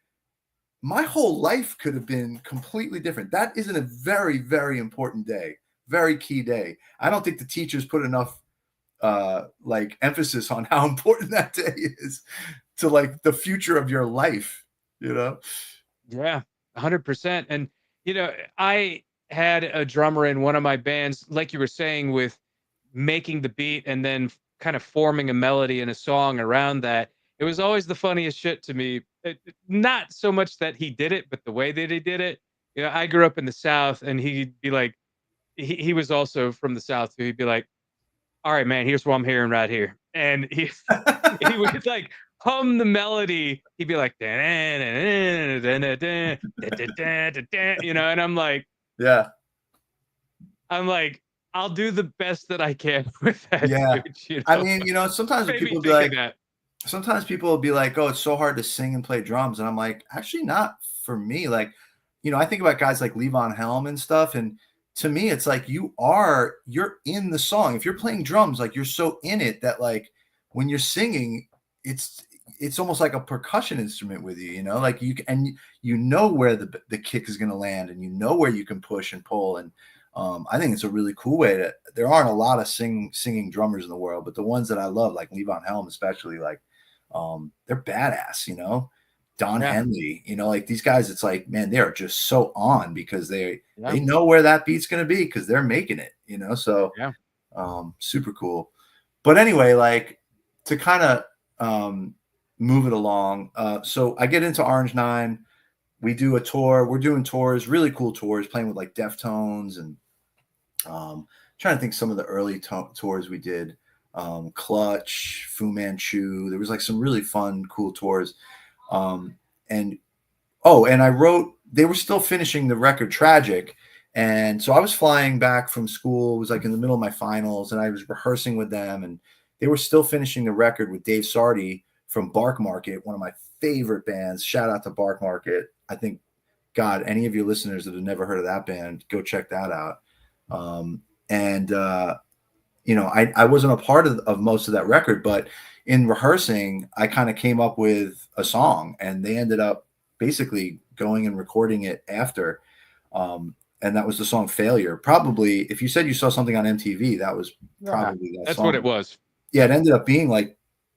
my whole life could have been completely different. That isn't a very, very important day, very key day. I don't think the teachers put enough like emphasis on how important that day is to like the future of your life, Yeah, 100%. And I had a drummer in one of my bands, like you were saying, with making the beat and then kind of forming a melody and a song around that. It was always the funniest shit to me. Not so much that he did it, but the way that he did it. I grew up in the South, and he'd be like, he was also from the South, so he'd be like, all right, man, here's what I'm hearing right here. And he would like hum the melody. He'd be like, and I'm like, yeah. I'll do the best that I can with that. Yeah. Dude, I mean, sometimes people be like, oh, it's so hard to sing and play drums. And I'm like, actually not for me. Like, I think about guys like Levon Helm and stuff. And to me, it's like you're in the song. If you're playing drums, like, you're so in it that like when you're singing, it's almost like a percussion instrument with you, like where the kick is going to land, and where you can push and pull. And I think it's a really cool way there aren't a lot of singing drummers in the world, but the ones that I love, like Levon Helm, especially, like, they're badass, Don Henley, like these guys, it's like, man, they are just so on because they know where that beat's going to be because they're making it, so Super cool. But anyway, like to kind of move it along. So I get into Orange 9. We do a tour. We're doing tours, really cool tours, playing with like Deftones and trying to think some of the early tours we did. Clutch, Fu Manchu. There was like some really fun, cool tours. And I wrote, they were still finishing the record Tragic. And so I was flying back from school. It was like in the middle of my finals, and I was rehearsing with them, and they were still finishing the record with Dave Sardi from Bark Market, one of my favorite bands. Shout out to Bark Market. I think, God, any of your listeners that have never heard of that band, go check that out. I wasn't a part of most of that record, but in rehearsing, I kind of came up with a song, and they ended up basically going and recording it after. And that was the song Failure. Probably, if you said you saw something on MTV, that was probably that that's song. what it was. Yeah, it ended up being like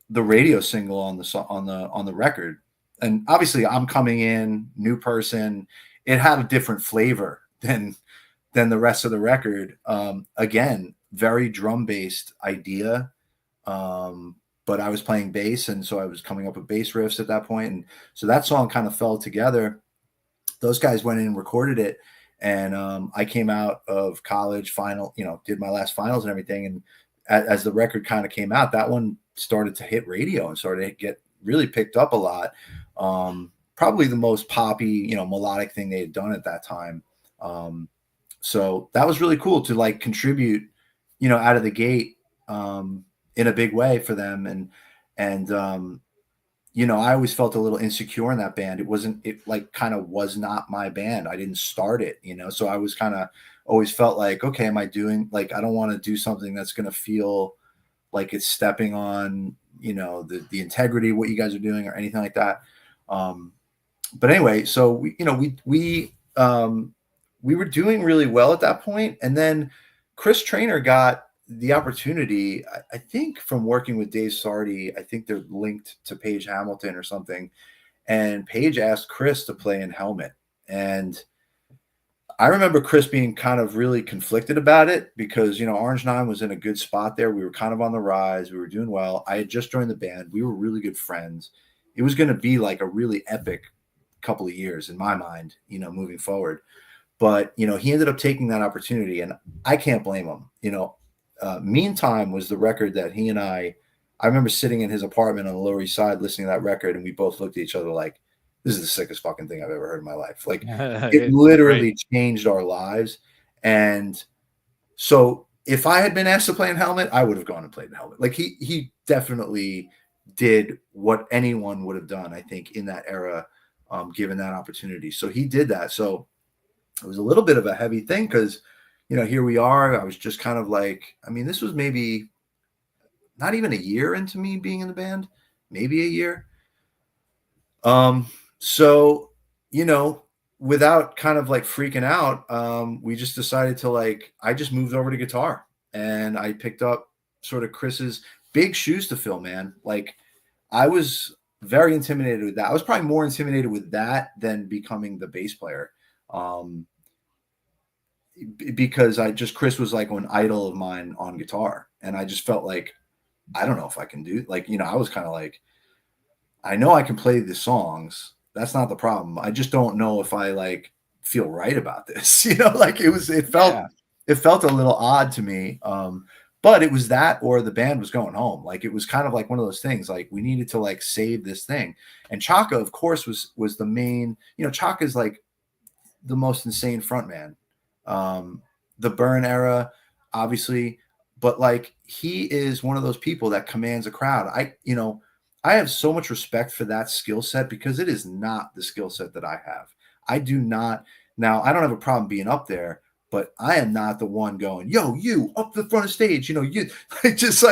the radio single on the record. And obviously, I'm coming in, new person. It had a different flavor than the rest of the record. Again, very drum-based idea. But I was playing bass, and so I was coming up with bass riffs at that point. And so that song kind of fell together. Those guys went in and recorded it. And I came out of college, did my last finals and everything. And as the record kind of came out, that one started to hit radio and started to get really picked up a lot. Probably the most poppy, melodic thing they had done at that time. So that was really cool to like contribute, out of the gate in a big way for them. And I always felt a little insecure in that band. It like kind of was not my band. I didn't start it, so I was kind of always felt like, okay, am I doing, like, I don't want to do something that's going to feel like it's stepping on, the integrity of what you guys are doing or anything like that. But anyway, so we were doing really well at that point. And then Chris Traynor got the opportunity, I think, from working with Dave Sardi. I think they're linked to Page Hamilton or something. And Page asked Chris to play in Helmet. And I remember Chris being kind of really conflicted about it because, Orange 9 was in a good spot there. We were kind of on the rise. We were doing well. I had just joined the band. We were really good friends. It was going to be like a really epic couple of years in my mind, moving forward. But, he ended up taking that opportunity, and I can't blame him. Meantime was the record that he and I remember sitting in his apartment on the Lower East Side listening to that record, and we both looked at each other like, this is the sickest fucking thing I've ever heard in my life. Like, it literally changed our lives. And so if I had been asked to play in Helmet, I would have gone and played in Helmet. Like, he definitely did what anyone would have done, I think, in that era, given that opportunity. So he did that. So it was a little bit of a heavy thing because, here we are. I was just kind of like, this was maybe not even a year into me being in the band, maybe a year. So, without kind of like freaking out, we just decided to I just moved over to guitar, and I picked up sort of Chris's big shoes to fill, man. Like, I was very intimidated with that. I was probably more intimidated with that than becoming the bass player. Because Chris was like an idol of mine on guitar. And I just felt like, I don't know if I can do, I was kind of like, I know I can play the songs. That's not the problem. I just don't know if I feel right about this, it felt a little odd to me. But it was that, or the band was going home. It was kind of like one of those things, we needed to save this thing. And Chaka, of course, was the main, Chaka's like the most insane frontman. The Burn era, obviously, but he is one of those people that commands a crowd. I have so much respect for that skill set because it is not the skill set that I have. I do not. Now, I don't have a problem being up there, but I am not the one going, yo, you up the front of stage, you just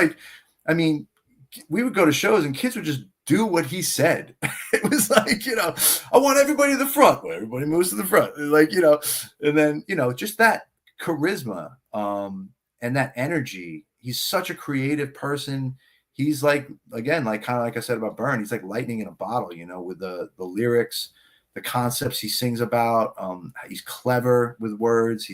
we would go to shows and kids would just do what he said. It was I want everybody to the front. Well, everybody moves to the front. And then, just that charisma and that energy. He's such a creative person. He's again, kind of like I said about Burn, he's like lightning in a bottle, with the lyrics, the concepts he sings about. He's clever with words.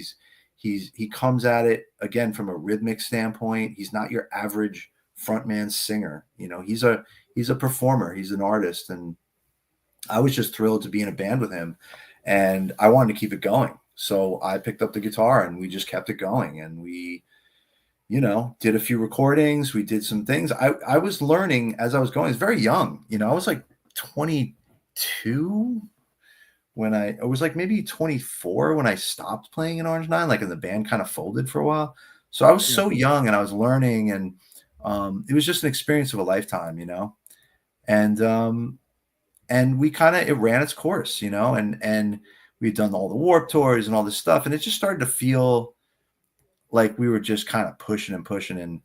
He comes at it again from a rhythmic standpoint. He's not your average frontman singer. You know, he's a performer. He's an artist, and I was just thrilled to be in a band with him, and I wanted to keep it going. So I picked up the guitar and we just kept it going, and we, you know, did a few recordings. We did some things. I was learning as I was going. I was very young. You know, I was like 22 when I was like maybe 24 when I stopped playing in Orange Nine, like, and the band kind of folded for a while. So I was so young and I was learning, and it was just an experience of a lifetime, you know, and we kind of, it ran its course, you know, and we'd done all the Warped Tours and all this stuff, and it just started to feel like we were just kind of pushing and pushing, and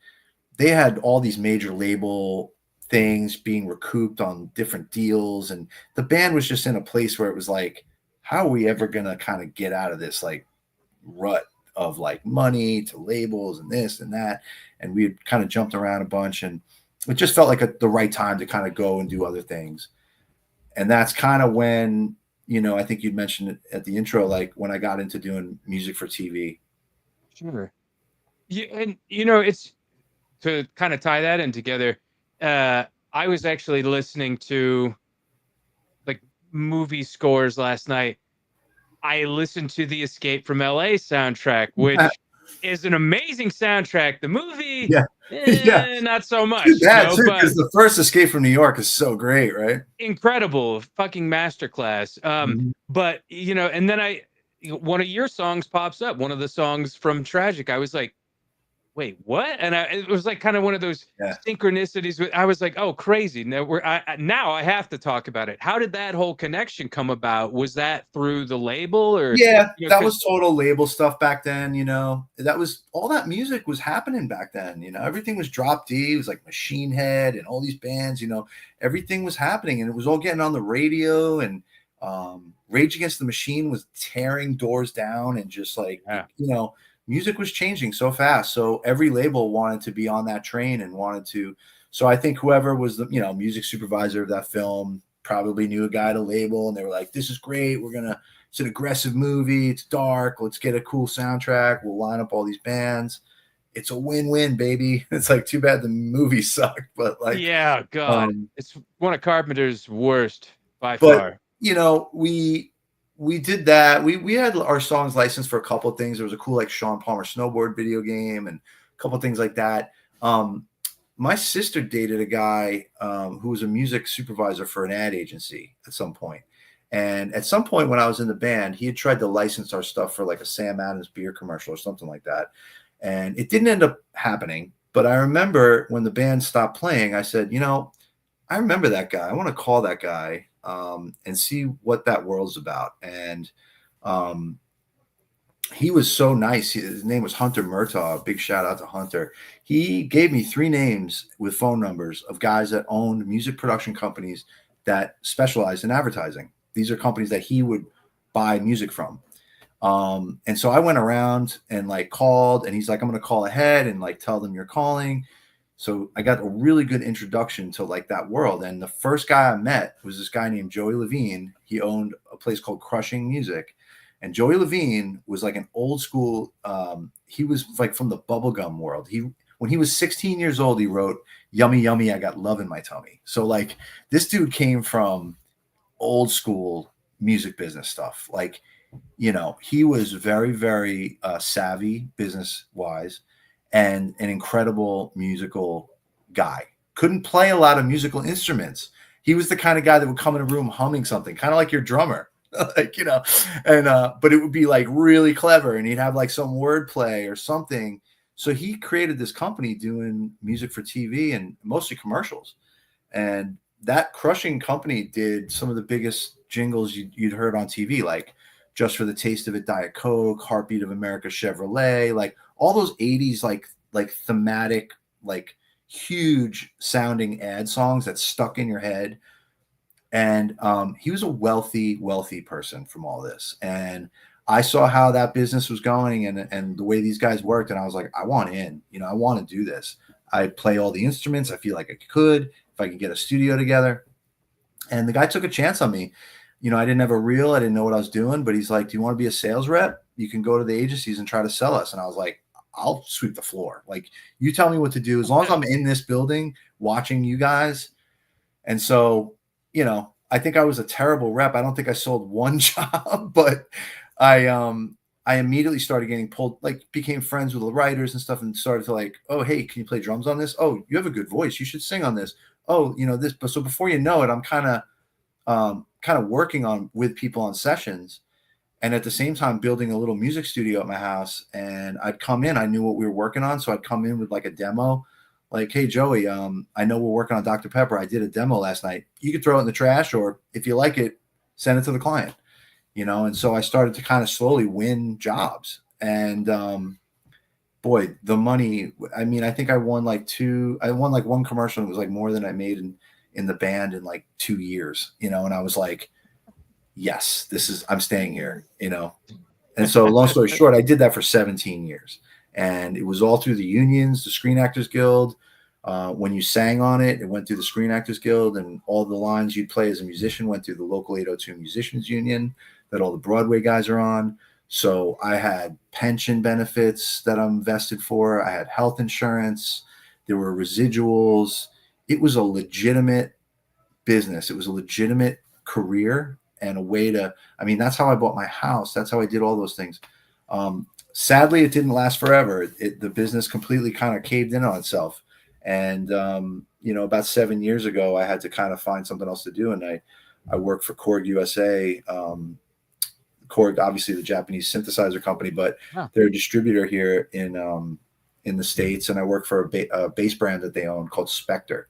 they had all these major label things being recouped on different deals, and the band was just in a place where it was like, how are we ever gonna kind of get out of this like rut of like money to labels and this and that? And we had kind of jumped around a bunch, and it just felt like the right time to kind of go and do other things. And that's kind of when, you know, I think you'd mentioned it at the intro, like when I got into doing music for TV. Sure. Yeah, and you know, it's to kind of tie that in together. I was actually listening to like movie scores last night. I listened to the Escape from LA soundtrack, which is an amazing soundtrack. The movie, not so much. Yeah, because the first Escape from New York is so great, right? Incredible, fucking masterclass. But you know, and then one of your songs pops up, one of the songs from Tragic. I was like, wait, what? And it was like kind of one of those synchronicities. I was like, oh, crazy. Now now I have to talk about it. How did that whole connection come about? Was that through the label, or? Yeah, you know, that was total label stuff back then. You know, that was all that music was happening back then. You know, everything was Drop D. It was like Machine Head and all these bands. You know, everything was happening, and it was all getting on the radio. And Rage Against the Machine was tearing doors down, and just like, you know, music was changing so fast. So every label wanted to be on that train and wanted to. So I think whoever was the, you know, music supervisor of that film probably knew a guy at a label, and they were like, this is great. It's an aggressive movie. It's dark. Let's get a cool soundtrack. We'll line up all these bands. It's a win-win, baby. It's like, too bad the movie sucked, but like, yeah, God, it's one of Carpenter's worst by far. You know, we did that. We had our songs licensed for a couple of things. There was a cool like Sean Palmer snowboard video game and a couple of things like that. My sister dated a guy who was a music supervisor for an ad agency at some point. And at some point when I was in the band, he had tried to license our stuff for like a Sam Adams beer commercial or something like that. And it didn't end up happening. But I remember when the band stopped playing, I said, you know, I remember that guy. I want to call that guy and see what that world's about. And he was so nice. His name was Hunter Murtaugh. Big shout out to Hunter. He gave me 3 names with phone numbers of guys that owned music production companies that specialized in advertising. These are companies that he would buy music from. And so I went around and like called, and he's like, I'm going to call ahead and like tell them you're calling. So I got a really good introduction to like that world. And the first guy I met was this guy named Joey Levine. He owned a place called Crushing Music. And Joey Levine was like an old school. He was like from the bubblegum world. When he was 16 years old, he wrote Yummy, Yummy, I Got Love in My Tummy. So like this dude came from old school music business stuff. Like, you know, he was very, very savvy business wise and an incredible musical guy. Couldn't play a lot of musical instruments. He was the kind of guy that would come in a room humming something, kind of like your drummer. Like, you know, and but it would be like really clever, and he'd have like some wordplay or something. So he created this company doing music for TV and mostly commercials. And that Crushing company did some of the biggest jingles you'd heard on TV, like Just for the Taste of It, Diet Coke, Heartbeat of America, Chevrolet, like all those 80s like thematic, like huge sounding ad songs that stuck in your head. And he was a wealthy person from all this. And I saw how that business was going and the way these guys worked. And I was like, I want in, you know, I want to do this. I play all the instruments. I feel like I could, if I could get a studio together. And the guy took a chance on me. I didn't have a reel. I didn't know what I was doing, but he's like, do you want to be a sales rep? You can go to the agencies and try to sell us. And I was like, I'll sweep the floor. Like, you tell me what to do. As long as I'm in this building watching you guys. And so, I think I was a terrible rep. I don't think I sold one job, but I immediately started getting pulled, like became friends with the writers and stuff, and started to like, oh, hey, can you play drums on this? Oh, you have a good voice. You should sing on this. Oh, this. But so before you know it, I'm kind of working on with people on sessions, and at the same time building a little music studio at my house. And I'd come in, I knew what we were working on, so I'd come in with like a demo, like, hey Joey, I know we're working on Dr. Pepper. I did a demo last night. You could throw it in the trash, or if you like it, send it to the client. And so I started to kind of slowly win jobs. And boy, the money, I mean, I think I won like one commercial. And it was like more than I made in the band in like 2 years, and I was like, yes, I'm staying here, And so long story short, I did that for 17 years. And it was all through the unions, the Screen Actors Guild. When you sang on it, it went through the Screen Actors Guild, and all the lines you'd play as a musician went through the local 802 Musicians Union that all the Broadway guys are on. So I had pension benefits that I'm vested for. I had health insurance. There were residuals. It was a legitimate business. It was a legitimate career and a way to, that's how I bought my house. That's how I did all those things. Sadly, it didn't last forever. The business completely kind of caved in on itself. And, about 7 years ago, I had to kind of find something else to do. And I worked for Korg USA, Korg, obviously the Japanese synthesizer company, but they're a distributor here in the States. And I work for a bass brand that they own called Spectre,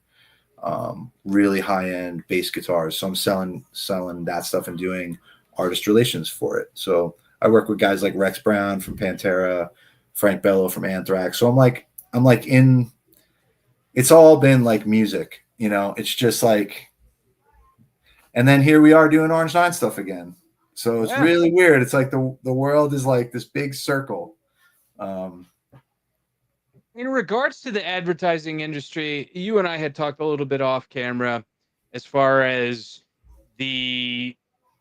really high-end bass guitars. So I'm selling that stuff and doing artist relations for it. So I work with guys like Rex Brown from Pantera, Frank Bello from Anthrax. So I'm like it's all been like music, it's just like, and then here we are doing Orange 9 stuff again. So it's really weird. It's like the world is like this big circle. In regards to the advertising industry, you and I had talked a little bit off camera as far as the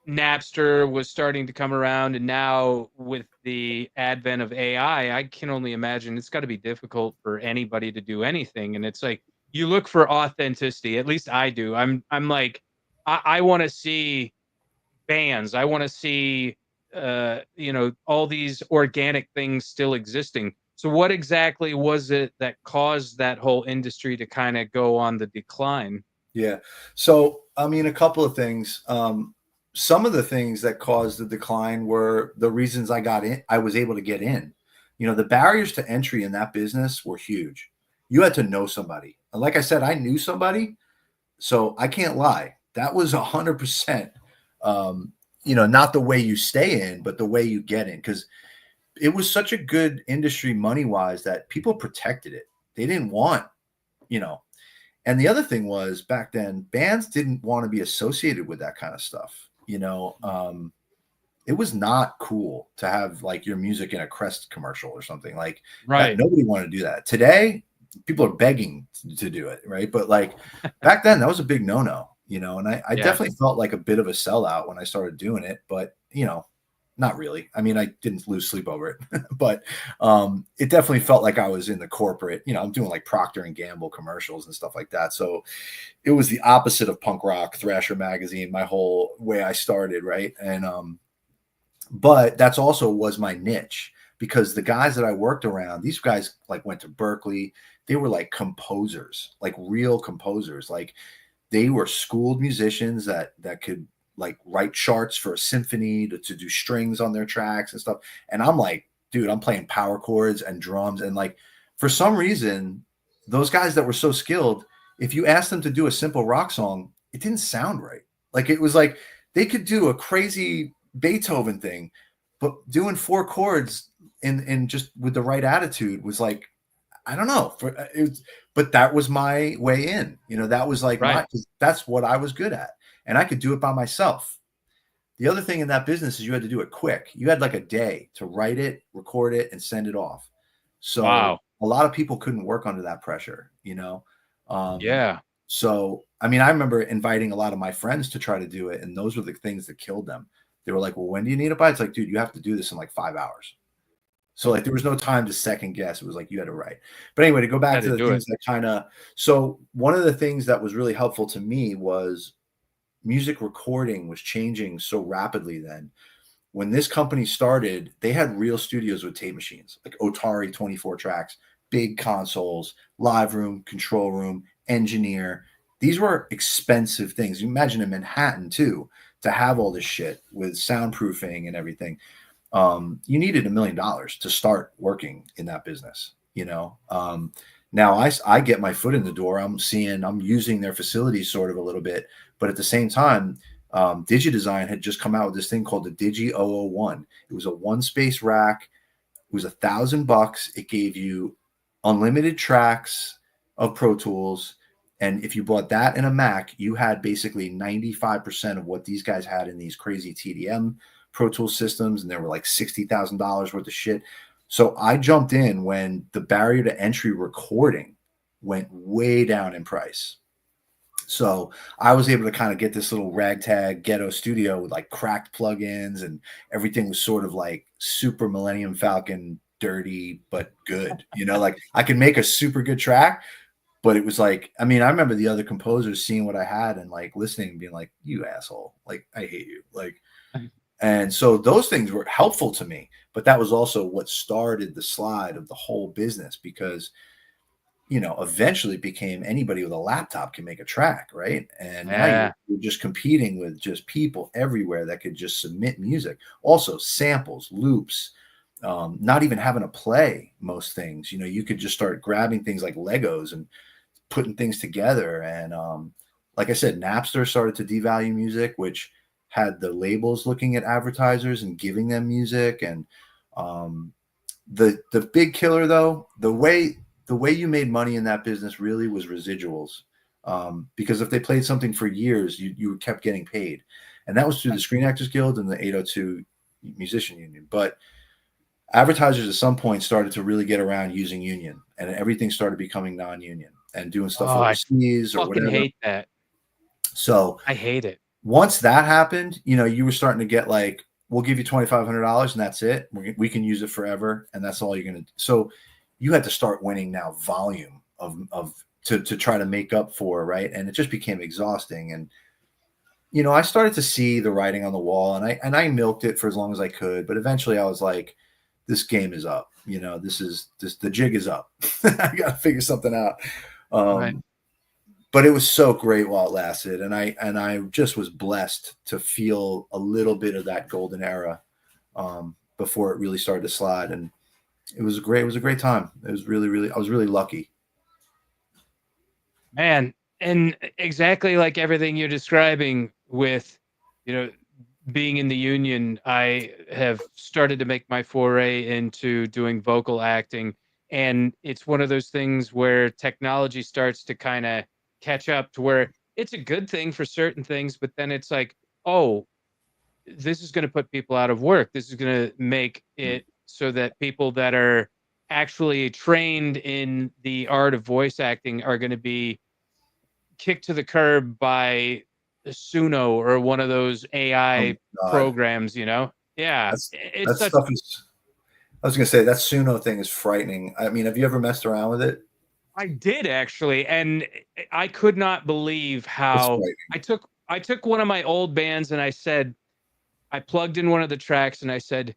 Napster was starting to come around, and now with the advent of AI, I can only imagine it's got to be difficult for anybody to do anything. And it's like, you look for authenticity. At least I do. I'm like, I want to see bands. I want to see, all these organic things still existing. So what exactly was it that caused that whole industry to kind of go on the decline? Yeah. So, a couple of things. Some of the things that caused the decline were the reasons I was able to get in. The barriers to entry in that business were huge. You had to know somebody. And like I said, I knew somebody, so I can't lie. That was 100%, not the way you stay in, but the way you get in. Because it was such a good industry money-wise that people protected it. They didn't want, And the other thing was, back then, bands didn't want to be associated with that kind of stuff. It was not cool to have like your music in a Crest commercial or something like that. Nobody wanted to do that. Today, people are begging to do it, right? But like back then, that was a big no-no, and I definitely felt like a bit of a sellout when I started doing it, but not really. I didn't lose sleep over it, but it definitely felt like I was in the corporate, I'm doing like Procter and Gamble commercials and stuff like that. So it was the opposite of punk rock, Thrasher magazine, my whole way I started. Right. And, but that's also was my niche, because the guys that I worked around, these guys like went to Berkeley. They were like composers, like real composers. Like they were schooled musicians that could like write charts for a symphony to do strings on their tracks and stuff. And I'm like, dude, I'm playing power chords and drums. And like, for some reason, those guys that were so skilled, if you asked them to do a simple rock song, it didn't sound right. Like it was like they could do a crazy Beethoven thing, but doing 4 chords and just with the right attitude was like, I don't know. But that was my way in. That was like that's what I was good at. And I could do it by myself. The other thing in that business is you had to do it quick. You had like a day to write it, record it, and send it off. So a lot of people couldn't work under that pressure, Yeah. So, I mean, I remember inviting a lot of my friends to try to do it, and those were the things that killed them. They were like, "Well, when do you need it by?" It's like, dude, you have to do this in like 5 hours. So like there was no time to second guess. It was like you had to write. But anyway, to go back Had to to the do it. things that kind of so one of the things that was really helpful to me was music recording was changing so rapidly then. When this company started, they had real studios with tape machines, like Otari 24 tracks, big consoles, live room, control room, engineer. These were expensive things. You imagine in Manhattan too, to have all this shit with soundproofing and everything. You needed $1 million to start working in that business. Now I get my foot in the door. I'm using their facilities sort of a little bit, but at the same time, DigiDesign had just come out with this thing called the Digi 001. It was a one space rack. It was $1,000. It gave you unlimited tracks of Pro Tools. And if you bought that in a Mac, you had basically 95% of what these guys had in these crazy TDM Pro Tools systems. And there were like $60,000 worth of shit. So I jumped in when the barrier to entry recording went way down in price. So I was able to kind of get this little ragtag ghetto studio with like cracked plugins, and everything was sort of like super Millennium Falcon dirty, but good. Like I could make a super good track, but it was like, I mean, I remember the other composers seeing what I had and like listening and being like, you asshole, like I hate you. Like, and so those things were helpful to me, but that was also what started the slide of the whole business because eventually it became anybody with a laptop can make a track, right? And now Yeah. you're just competing with just people everywhere that could just submit music. Also, samples, loops, not even having to play most things. You could just start grabbing things like Legos and putting things together. And like I said, Napster started to devalue music, which had the labels looking at advertisers and giving them music. And the big killer, though, the way you made money in that business really was residuals, because if they played something for years, you kept getting paid, and that was through the Screen Actors Guild and the 802 Musician Union. But advertisers at some point started to really get around using union, and everything started becoming non-union and doing stuff Oh, I overseas or fucking whatever. hate that. So I hate it. once that happened, you were starting to get like, we'll give you $2,500 and that's it. We can use it forever, and that's all you're going to. So you had to start winning now volume to try to make up for, right? And it just became exhausting. And I started to see the writing on the wall, and I milked it for as long as I could. But eventually, I was like, this game is up. The jig is up. I got to figure something out. Right. But it was so great while it lasted, and I just was blessed to feel a little bit of that golden era before it really started to slide. And it was a great time. It was really, I was really lucky. Man, and exactly like everything you're describing with, being in the union, I have started to make my foray into doing vocal acting. And it's one of those things where technology starts to kind of catch up to where it's a good thing for certain things, but then it's like, oh, this is going to put people out of work. This is going to make it so that people that are actually trained in the art of voice acting are going to be kicked to the curb by Suno or one of those Oh AI God, programs, Yeah, that it's such. stuff is. I was gonna say that Suno thing is frightening. I mean, have you ever messed around with it? I did actually, and I could not believe It's how frightening. I took one of my old bands and I plugged in one of the tracks and I said,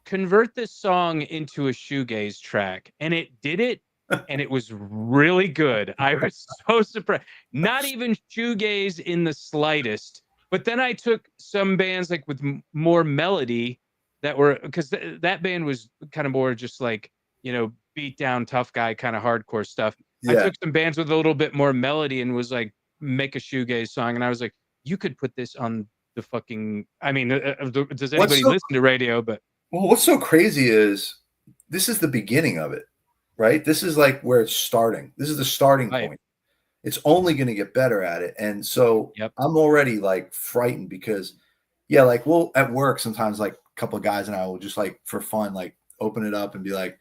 convert this song into a shoegaze track, and it did it, and it was really good. I was so surprised. Not even shoegaze in the slightest. But then I took some bands like with more melody that were, because that band was kind of more just like, beat down tough guy kind of hardcore stuff. I Yeah. took some bands with a little bit more melody and was like, make a shoegaze song, and I was like, you could put this on the fucking. I mean, does What's anybody so listen to radio? But well? What's so crazy is this is the beginning of it, right? This is like where it's starting. This is the starting right. point. It's only going to get better at it, and so Yep. I'm already like frightened because, yeah, like we'll at work sometimes like a couple of guys and I will just like for fun like open it up and be like,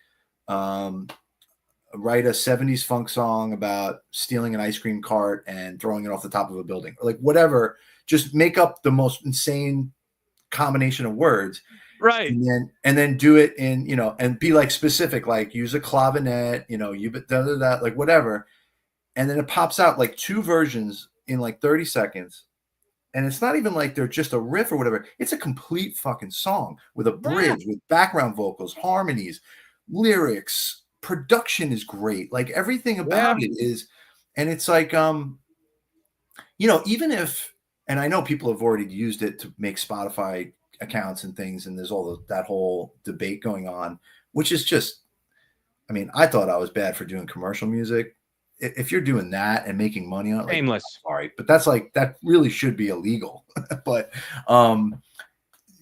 write a 70s funk song about stealing an ice cream cart and throwing it off the top of a building, or like whatever. Just make up the most insane combination of words, Right. and then do it in, you know, and be like specific, like use a clavinet, you know, you like whatever, and then it pops out like 2 versions in like 30 seconds. And it's not even like they're just a riff or whatever. It's a complete fucking song with a bridge, with background vocals, harmonies, lyrics, production is great. Like everything about it is, and it's like, you know, even if, and I know people have already used it to make Spotify accounts and things, and there's all that whole debate going on, which is just, I mean, I thought I was bad for doing commercial music. If you're doing that and making money on it, like, Shameless. sorry, but that's like, that really should be illegal. But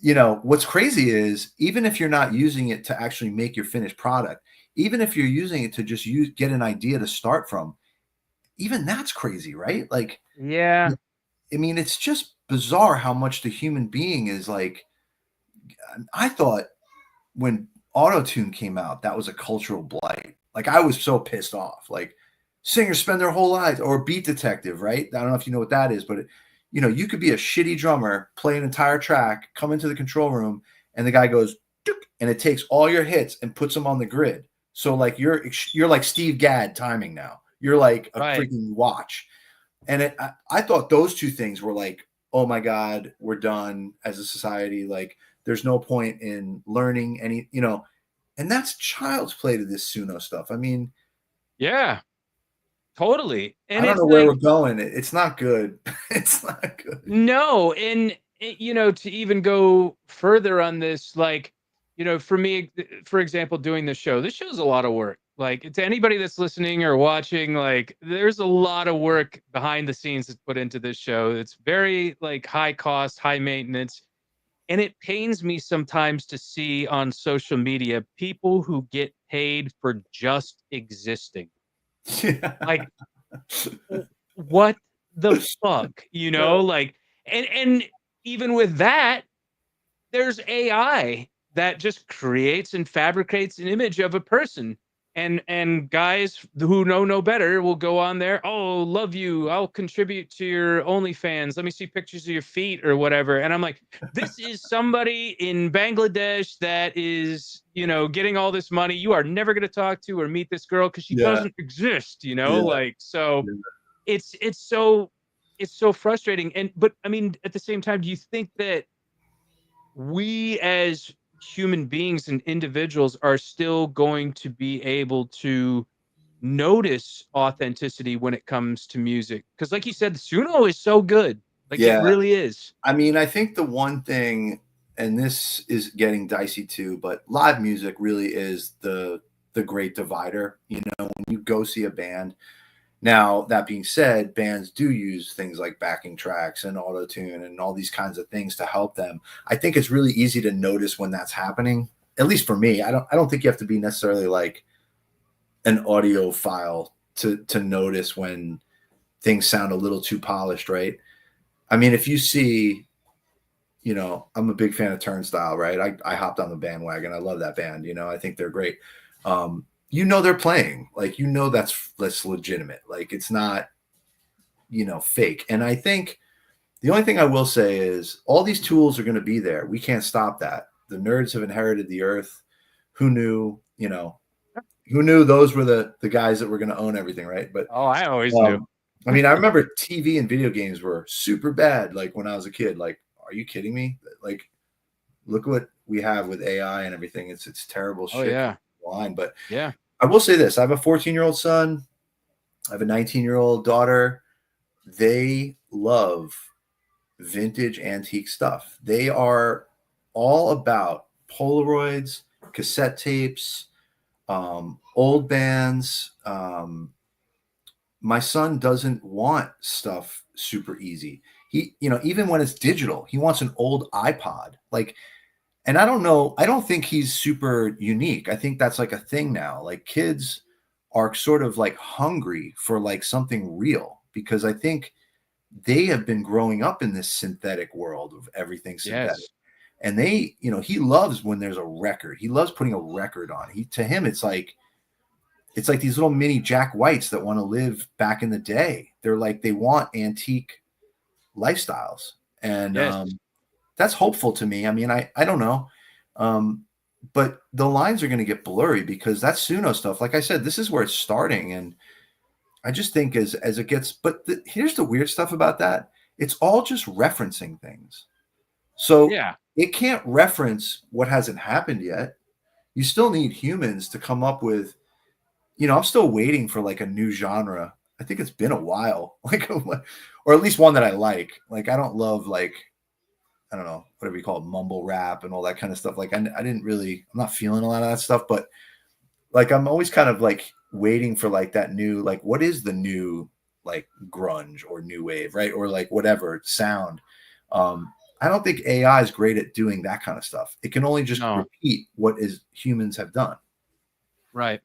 you know, what's crazy is, even if you're not using it to actually make your finished product, even if you're using it to just get an idea to start from, even that's crazy, right? Like, Yeah. I mean, it's just bizarre how much the human being is like. I thought when auto-tune came out, that was a cultural blight. Like, I was so pissed off. Like, singers spend their whole lives, or Beat Detective, right? I don't know if you know what that is, but you know, you could be a shitty drummer, play an entire track, come into the control room, and the guy goes, and it takes all your hits and puts them on the grid. So like you're like Steve Gadd timing now. You're like a freaking watch. And I thought those 2 things were like, oh my God, we're done as a society. Like, there's no point in learning any, you know, and that's child's play to this Suno stuff. I mean, yeah. Totally. And I don't it's know where like, we're going. It's not good. It's not good. no, and you know, to even go further on this, like, you know, for me, for example, doing this show's a lot of work. Like, to anybody that's listening or watching, like, there's a lot of work behind the scenes that's put into this show. It's very like high cost, high maintenance. And it pains me sometimes to see on social media people who get paid for just existing. Yeah. Like, what the fuck, you know? Like, and even with that, there's AI that just creates and fabricates an image of a person. And guys who know no better will go on there. Oh, love you. I'll contribute to your OnlyFans. Let me see pictures of your feet or whatever. And I'm like, this is somebody in Bangladesh that is, you know, getting all this money. You are never going to talk to or meet this girl because she doesn't exist, you know? Like, so it's so frustrating. And but I mean, at the same time, do you think that we as human beings and individuals are still going to be able to notice authenticity when it comes to music? Because like you said, Suno is so good. Like, it really is. I mean, I think the one thing, and this is getting dicey too, but live music really is the great divider. You know, when you go see a band. Now, that being said, bands do use things like backing tracks and auto-tune and all these kinds of things to help them. I think it's really easy to notice when that's happening. At least for me, I don't think you have to be necessarily like an audiophile to notice when things sound a little too polished, right? I mean, if you see, you know, I'm a big fan of Turnstile, right? I hopped on the bandwagon. I love that band. You know, I think they're great. You know, they're playing, like, you know, that's legitimate. Like, it's not, you know, fake. And I think the only thing I will say is all these tools are going to be there. We can't stop that. The nerds have inherited the earth. Who knew, you know, who knew those were the guys that were going to own everything, right? But oh, I always knew. I mean, I remember TV and video games were super bad. Like, when I was a kid, like, are you kidding me? Like, look what we have with AI and everything. It's terrible shit. Oh, yeah. Line, but yeah, I will say this. I have a 14-year-old son. I have a 19-year-old daughter. They love vintage antique stuff. They are all about Polaroids, cassette tapes, old bands. My son doesn't want stuff super easy. He, you know, even when it's digital, he wants an old iPod. Like, and I don't know, I don't think he's super unique. I think that's like a thing now. Like, kids are sort of like hungry for like something real, because I think they have been growing up in this synthetic world of everything synthetic. yes. And they, you know, he loves when there's a record. He loves putting a record on. To him, it's like, it's like these little mini Jack Whites that want to live back in the day. They're like, they want antique lifestyles. And Yes. that's hopeful to me. I mean, I don't know. But the lines are going to get blurry because that's Suno stuff. Like I said, this is where it's starting. And I just think as it gets, but here's the weird stuff about that. It's all just referencing things. So Yeah. it can't reference what hasn't happened yet. You still need humans to come up with, I'm still waiting for like a new genre. I think it's been a while, like, or at least one that I like. Like, I don't love like, I don't know, whatever you call it, mumble rap and all that kind of stuff. Like, I didn't really, I'm not feeling a lot of that stuff, but like, I'm always kind of like waiting for like that new, like, what is the new like grunge or new wave, right? Or like whatever sound. I don't think AI is great at doing that kind of stuff. It can only just repeat what is humans have done. Right.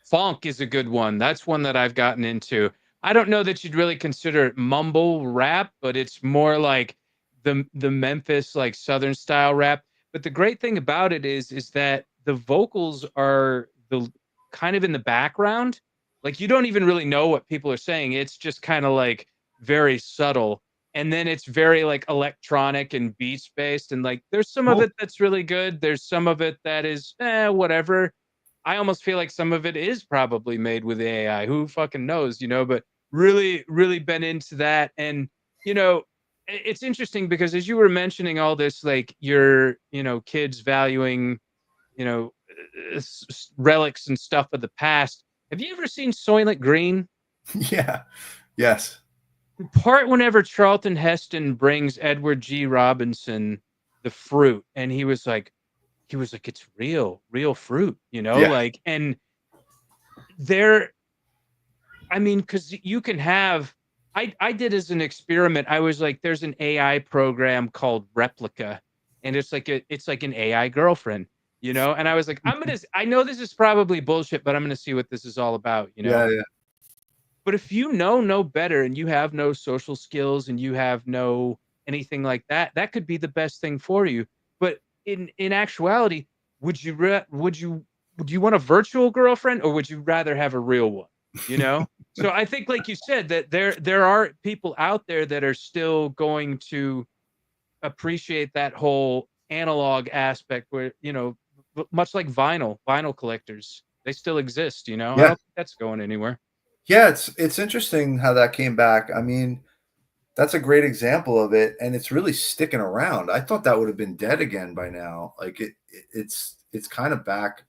Funk is a good one. That's one that I've gotten into. I don't know that you'd really consider it mumble rap, but it's more like the Memphis like Southern style rap. But the great thing about it is that the vocals are the kind of in the background. Like you don't even really know what people are saying. It's just kind of like very subtle. And then it's very like electronic and beats based. And like there's some of it that's really good. There's some of it that is whatever. I almost feel like some of it is probably made with AI. Who fucking knows, but really, really been into that. And, it's interesting because as you were mentioning all this, like your, kids valuing, relics and stuff of the past. Have you ever seen Soylent Green? Yeah. Yes. The part whenever Charlton Heston brings Edward G. Robinson the fruit, and he was like, it's real fruit, like, and there, I mean, because you can have, I did as an experiment, I was like, there's an AI program called Replica, and it's like an AI girlfriend, and I was like, I know this is probably bullshit, but I'm gonna see what this is all about, Yeah. But if you know no better and you have no social skills and you have no anything like that, that could be the best thing for you. But in actuality, would you want a virtual girlfriend or would you rather have a real one? So I think, like you said, that there are people out there that are still going to appreciate that whole analog aspect where, much like vinyl collectors, they still exist, I don't think that's going anywhere. Yeah, it's interesting how that came back. I mean, that's a great example of it, and it's really sticking around. I thought that would have been dead again by now. Like it's kind of back,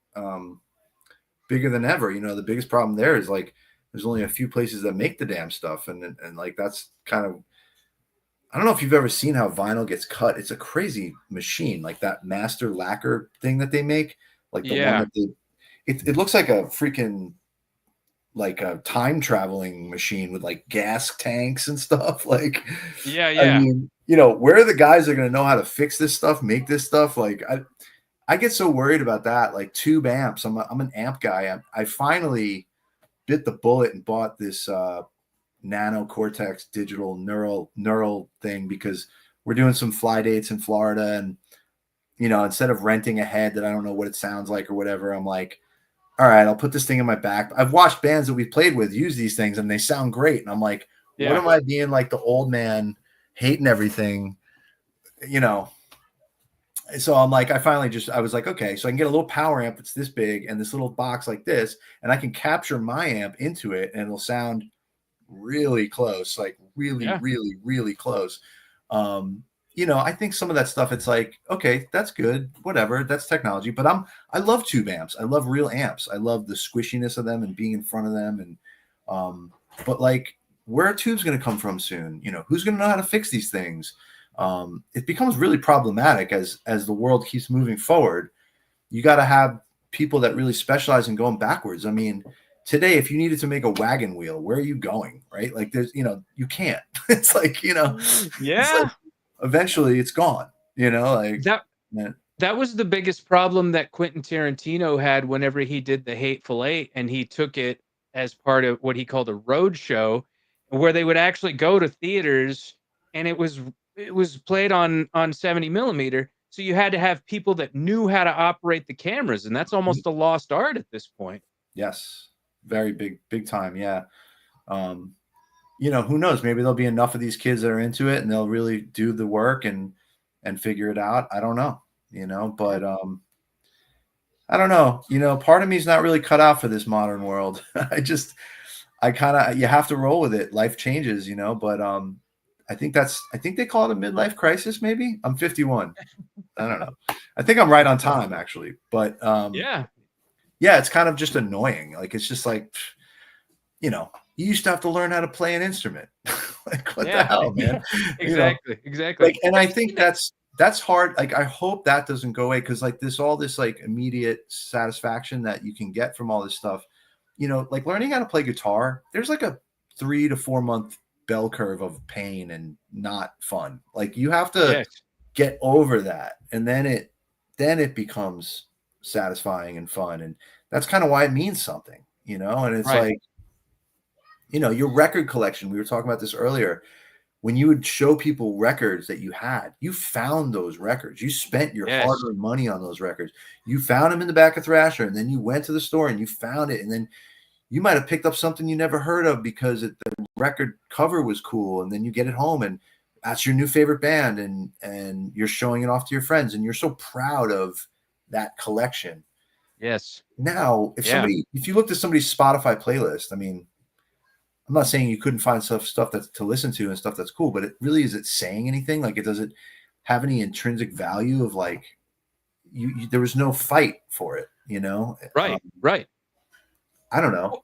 bigger than ever. The biggest problem there is like there's only a few places that make the damn stuff, and like that's kind of, I don't know if you've ever seen how vinyl gets cut. It's a crazy machine, like that master lacquer thing that they make, like the one that it looks like a freaking, like a time traveling machine with like gas tanks and stuff. Like, I mean, where are the guys that are going to know how to fix this stuff, make this stuff? Like, I get so worried about that. Like tube amps. I'm an amp guy. I finally bit the bullet and bought this Nano Cortex digital neural thing because we're doing some fly dates in Florida, and instead of renting a head that I don't know what it sounds like or whatever, I'm like, all right, I'll put this thing in my back. I've watched bands that we've played with use these things and they sound great. And I'm like, what am I being like the old man hating everything, So I'm like, I was like, okay, so I can get a little power amp that's this big and this little box like this, and I can capture my amp into it and it'll sound really close, like really, really, really close. I think some of that stuff, it's like, okay, that's good, whatever, that's technology. But I love tube amps. I love real amps. I love the squishiness of them and being in front of them. And but like, where are tubes going to come from soon? Who's going to know how to fix these things? It becomes really problematic as the world keeps moving forward. You got to have people that really specialize in going backwards. I mean, today, if you needed to make a wagon wheel, where are you going? Right? Like, there's, you can't. It's like, it's like, eventually it's gone, like that was the biggest problem that Quentin Tarantino had whenever he did The Hateful Eight, and he took it as part of what he called a road show, where they would actually go to theaters, and it was played on 70 millimeter. So you had to have people that knew how to operate the cameras, and that's almost a lost art at this point. Yes. very big time. Yeah. You know, who knows? Maybe there'll be enough of these kids that are into it and they'll really do the work and figure it out. I don't know, you know, but I don't know. You know, part of me is not really cut out for this modern world. I kind of, you have to roll with it. Life changes, you know, but I think they call it a midlife crisis. Maybe I'm 51. I don't know. I think I'm right on time actually, but yeah, it's kind of just annoying. Like, it's just like, you know, you used to have to learn how to play an instrument. Like, what the hell, man? Exactly. You know? Exactly. Like, and I think that's hard. Like, I hope that doesn't go away, because like all this like immediate satisfaction that you can get from all this stuff, you know, like learning how to play guitar, there's like a 3 to 4 month bell curve of pain and not fun. Like, you have to get over that, and then it becomes satisfying and fun, and that's kind of why it means something, you know. And it's like, you know, your record collection, we were talking about this earlier, when you would show people records that you found those records. You spent your hard-earned money on those records. You found them in the back of Thrasher, and then you went to the store and you found it, and then you might have picked up something you never heard of because the record cover was cool, and then you get it home and that's your new favorite band, and you're showing it off to your friends, and you're so proud of that collection. Yes. Now, if you looked at somebody's Spotify playlist, I mean, I'm not saying you couldn't find stuff that's to listen to and stuff that's cool, but is it saying anything? Like, does it have any intrinsic value of like, there was no fight for it, you know? Right. I don't know.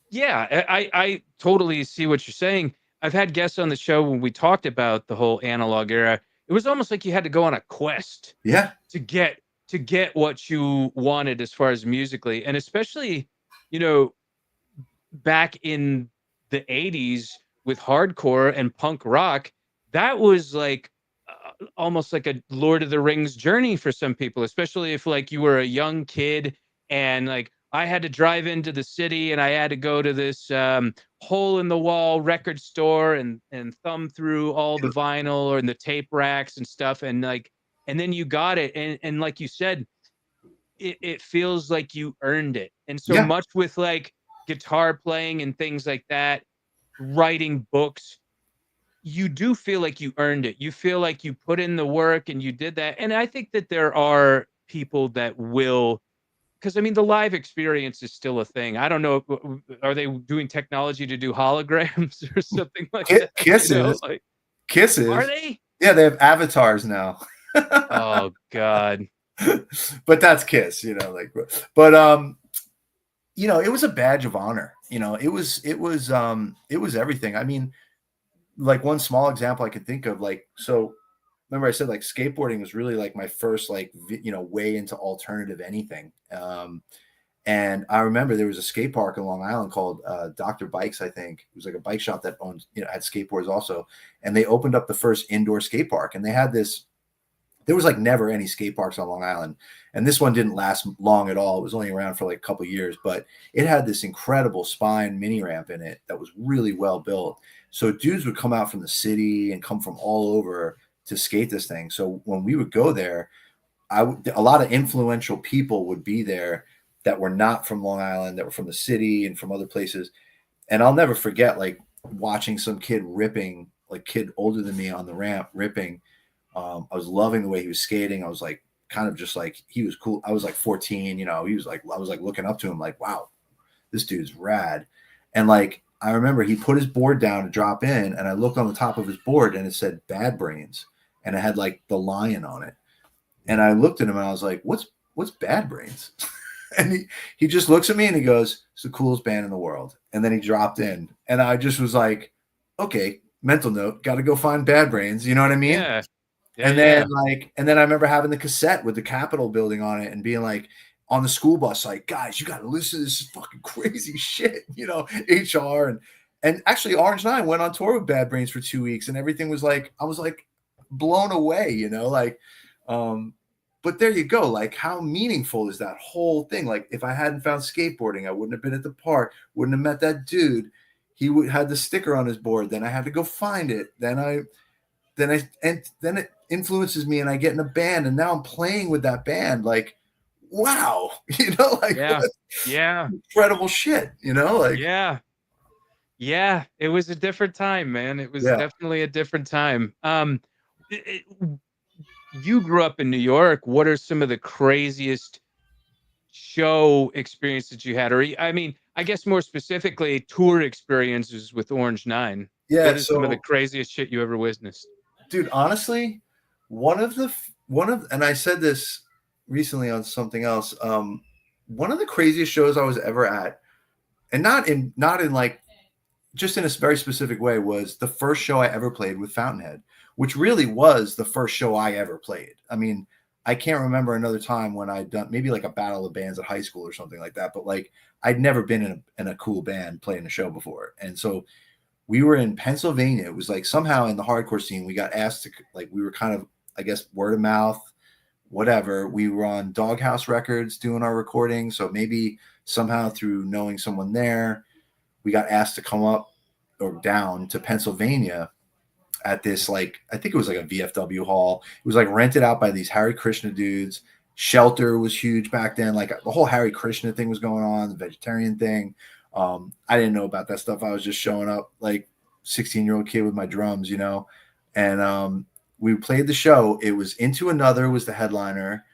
Yeah, I totally see what you're saying. I've had guests on the show when we talked about the whole analog era. It was almost like you had to go on a quest. Yeah. To get what you wanted as far as musically, and especially, you know, back in the 80s with hardcore and punk rock, that was like almost like a Lord of the Rings journey for some people, especially if like you were a young kid and like I had to drive into the city and I had to go to this hole in the wall record store and thumb through all the vinyl or in the tape racks and stuff, and then you got it, and like you said, it feels like you earned it. And so much with like guitar playing and things like that, writing books, you do feel like you earned it. You feel like you put in the work and you did that. And I think that there are people that will, because I mean, the live experience is still a thing. I don't know. Are they doing technology to do holograms or something like that? Kisses. You know, like, Kisses. Are they? Yeah, they have avatars now. Oh God. But that's Kiss, you know, like, but you know, it was a badge of honor. You know, it was everything. I mean, like, one small example I could think of, like, so remember I said like skateboarding was really like my first like you know way into alternative anything. And I remember there was a skate park in Long Island called Dr. Bikes, I think. It was like a bike shop that owned, you know, had skateboards also. And they opened up the first indoor skate park, and they had this. There was like never any skate parks on Long Island, and this one didn't last long at all. It was only around for like a couple of years, but it had this incredible spine mini ramp in it that was really well built. So dudes would come out from the city and come from all over to skate this thing. So when we would go there, a lot of influential people would be there that were not from Long Island, that were from the city and from other places. And I'll never forget like watching some kid ripping, like kid older than me on the ramp ripping. I was loving the way he was skating. I was like, kind of just like, he was cool. I was like 14, you know, I was like looking up to him like, wow, this dude's rad. And like, I remember he put his board down to drop in, and I looked on the top of his board and it said Bad Brains, and it had like the lion on it. And I looked at him and I was like, what's Bad Brains? And he just looks at me and he goes, it's the coolest band in the world. And then he dropped in, and I just was like, okay, mental note, got to go find Bad Brains. You know what I mean? Yeah. And then I remember having the cassette with the Capitol building on it and being like on the school bus, like, guys, you got to listen to this fucking crazy shit, you know, HR. And actually Orange 9 went on tour with Bad Brains for 2 weeks, and everything was like, I was like blown away, you know, like, but there you go. Like, how meaningful is that whole thing? Like, if I hadn't found skateboarding, I wouldn't have been at the park, wouldn't have met that dude. He had the sticker on his board. Then I had to go find it. Then it influences me, and I get in a band, and now I'm playing with that band. Like, wow, like Yeah. what Yeah. incredible shit, like Yeah. Yeah. It was a different time, man. It was yeah. definitely a different time. You grew up in New York. What are some of the craziest show experiences you had? Or, I mean, I guess more specifically, tour experiences with Orange Nine. Yeah, What is some of the so craziest shit you ever witnessed? dude, honestly, and I said this recently on something else. One of the craziest shows I was ever at, and not in like just in a very specific way, was the first show I ever played with Fountainhead, which really was the first show I ever played. I mean, I can't remember another time when I'd done maybe like a battle of bands at high school or something like that, but like I'd never been in a cool band playing a show before. And so we were in Pennsylvania. It was like somehow in the hardcore scene, we got asked to, like, we were kind of, I guess, word of mouth, whatever. We were on Doghouse Records doing our recording. So maybe somehow through knowing someone there, we got asked to come up or down to Pennsylvania at this, like, I think it was like a VFW hall. It was like rented out by these Hare Krishna dudes. Shelter was huge back then. Like the whole Hare Krishna thing was going on, the vegetarian thing. I didn't know about that stuff. I was just showing up like 16-year-old kid with my drums, and we played the show. It was Into Another was the headliner.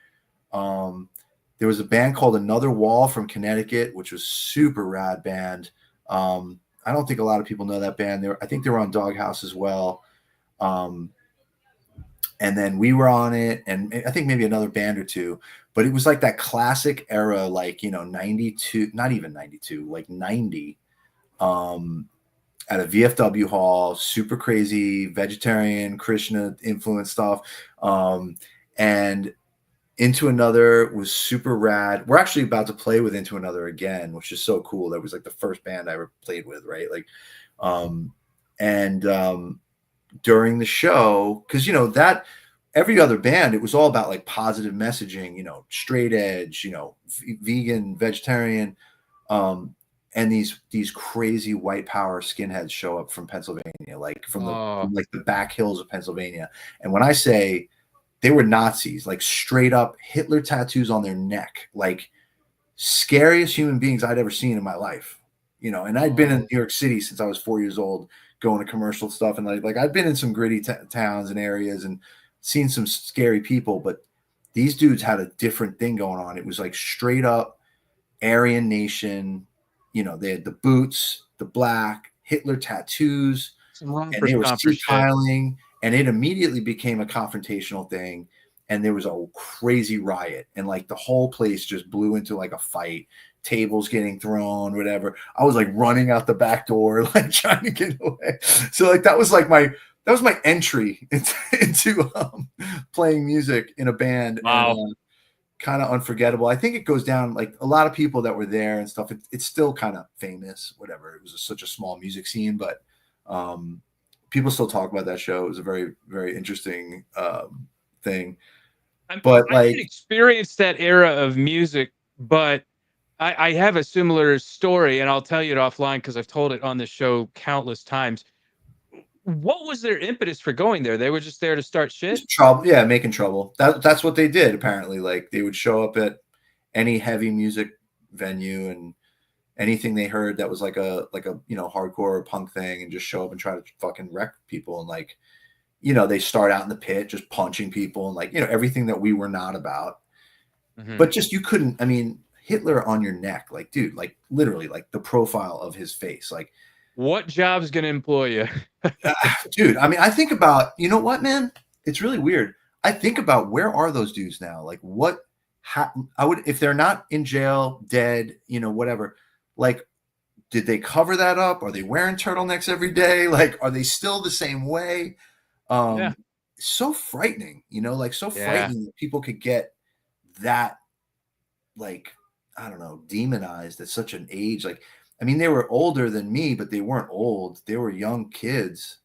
There was a band called Another Wall from Connecticut, which was super rad band. I don't think a lot of people know that band. I think they were on Doghouse as well. And then we were on it, and I think maybe another band or two, but it was like that classic era, like, 92, not even 92, like 90, at a VFW hall, super crazy, vegetarian, Krishna influence stuff. And Into Another was super rad. We're actually about to play with Into Another again, which is so cool. That was like the first band I ever played with, right? Like, during the show, because that every other band, it was all about like positive messaging, straight edge, vegan, vegetarian, and these crazy white power skinheads show up from Pennsylvania, like from like the back hills of Pennsylvania. And when I say they were Nazis, like straight up Hitler tattoos on their neck, like scariest human beings I'd ever seen in my life, and I'd been in New York City since I was 4 years old, going to commercial stuff. And like I've been in some gritty towns and areas and seen some scary people, but these dudes had a different thing going on. It was like straight up Aryan Nation. They had the boots, the black Hitler tattoos, and they were sea tiling, and it immediately became a confrontational thing. And there was a crazy riot, and like the whole place just blew into like a fight, tables getting thrown, whatever. I was like running out the back door, like trying to get away. So like that was my entry into playing music in a band. Wow. And kind of unforgettable. I think it goes down, like a lot of people that were there and stuff. It's still kind of famous, whatever. It was such a small music scene, but people still talk about that show. It was a very, very interesting thing. But I didn't experience that era of music, but I have a similar story, and I'll tell you it offline because I've told it on the show countless times. What was their impetus for going there? They were just there to start shit? Trouble, yeah, making trouble. That's what they did, apparently. Like they would show up at any heavy music venue and anything they heard that was like a hardcore or punk thing, and just show up and try to fucking wreck people. And like, they start out in the pit just punching people and like, everything that we were not about. Mm-hmm. But just you couldn't, I mean, Hitler on your neck, like, dude, like literally like the profile of his face, like what job's gonna employ you? Dude, I mean, I think about, you know what, man? It's really weird. I think about where are those dudes now? Like I would, if they're not in jail, dead, whatever, like, did they cover that up? Are they wearing turtlenecks every day? Like, are they still the same way? Yeah. So frightening, like so frightening that people could get that, like, I don't know, demonized at such an age. Like, I mean, they were older than me, but they weren't old. They were young kids.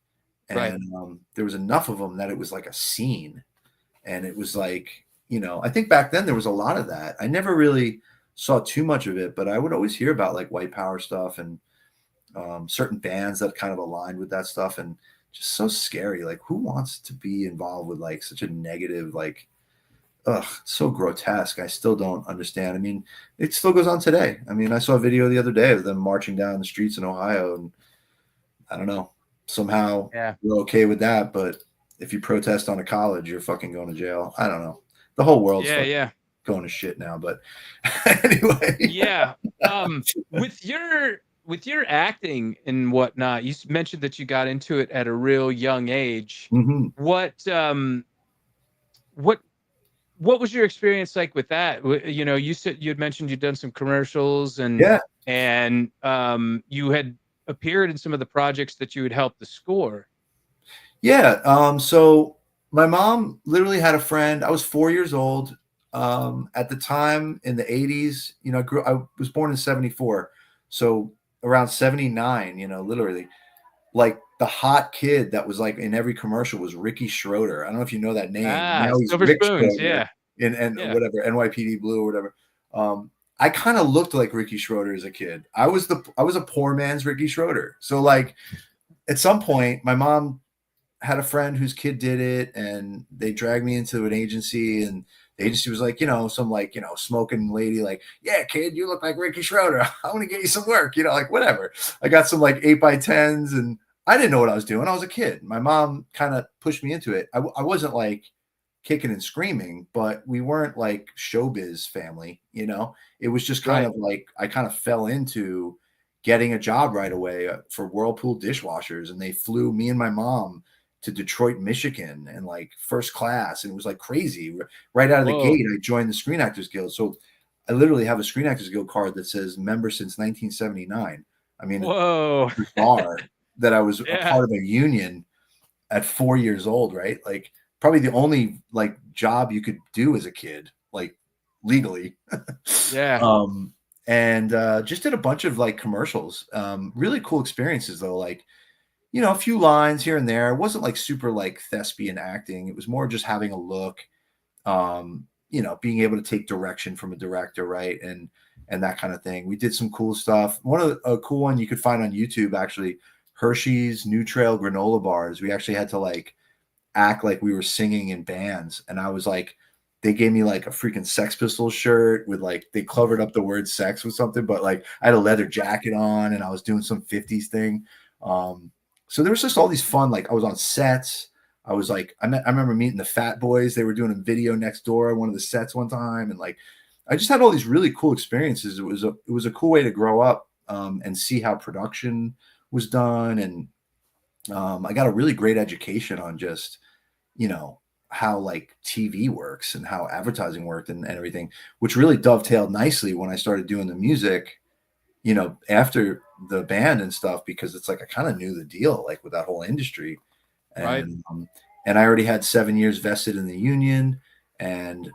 And right. There was enough of them that it was like a scene. And it was like, I think back then there was a lot of that. I never really saw too much of it, but I would always hear about like white power stuff and certain bands that kind of aligned with that stuff. And just so scary. Like, who wants to be involved with like such a negative, like, so grotesque. I still don't understand. I mean, it still goes on today. I mean, I saw a video the other day of them marching down the streets in Ohio, and I don't know. Somehow Yeah. we're okay with that, but if you protest on a college, you're fucking going to jail. I don't know. The whole world's Yeah. fucking Yeah. going to shit now. But anyway, Yeah. With your acting and whatnot, you mentioned that you got into it at a real young age. Mhm. What what what was your experience like with that? You know, you said you had mentioned you'd done some commercials and Yeah, you had appeared in some of the projects that you had helped to score. yeah. So my mom literally had a friend. I was 4 years old at the time in the 80s. You know, I was born in 74, so around 79. You know, literally, like the hot kid that was like in every commercial was Ricky Schroeder. I don't know if you know that name. Ah, Now he's Silver Rick Spoons. Schroeder Yeah. in and Yeah. whatever NYPD Blue or whatever. I kind of looked like Ricky Schroeder as a kid. I was a poor man's Ricky Schroeder. So like at some point, my mom had a friend whose kid did it, and they dragged me into an agency, and the agency was like, some like, smoking lady, like, yeah, kid, you look like Ricky Schroeder. I want to get you some work, like whatever. I got some like 8x10s, and I didn't know what I was doing. I was a kid. My mom kind of pushed me into it. I wasn't like kicking and screaming, but we weren't like showbiz family, It was just kind Right. of like I kind of fell into getting a job right away for Whirlpool dishwashers, and they flew me and my mom to Detroit, Michigan, and like first class, and it was like crazy. Right out of the Whoa. gate, I joined the Screen Actors Guild, so I literally have a Screen Actors Guild card that says member since 1979. I mean, Whoa. it's bizarre that I was a Yeah. part of a union at 4 years old, right? Like probably the only like job you could do as a kid, like legally. Yeah. And just did a bunch of like commercials. Really cool experiences though, like a few lines here and there. It wasn't like super like thespian acting. It was more just having a look, being able to take direction from a director, right? And that kind of thing. We did some cool stuff. A cool one you could find on YouTube, actually, Hershey's New Trail granola bars. We actually had to like act like we were singing in bands. And I was like, they gave me like a freaking Sex Pistols shirt with like, they covered up the word sex with something, but like I had a leather jacket on and I was doing some 50s thing. So there was just all these fun, like I was on sets. I was like, I remember meeting the Fat Boys. They were doing a video next door on one of the sets one time. And like, I just had all these really cool experiences. It was a cool way to grow up and see how production was done. And I got a really great education on just, how like TV works and how advertising worked and everything, which really dovetailed nicely when I started doing the music, after the band and stuff, because it's like I kind of knew the deal, like with that whole industry, Right. and I already had 7 years vested in the union, and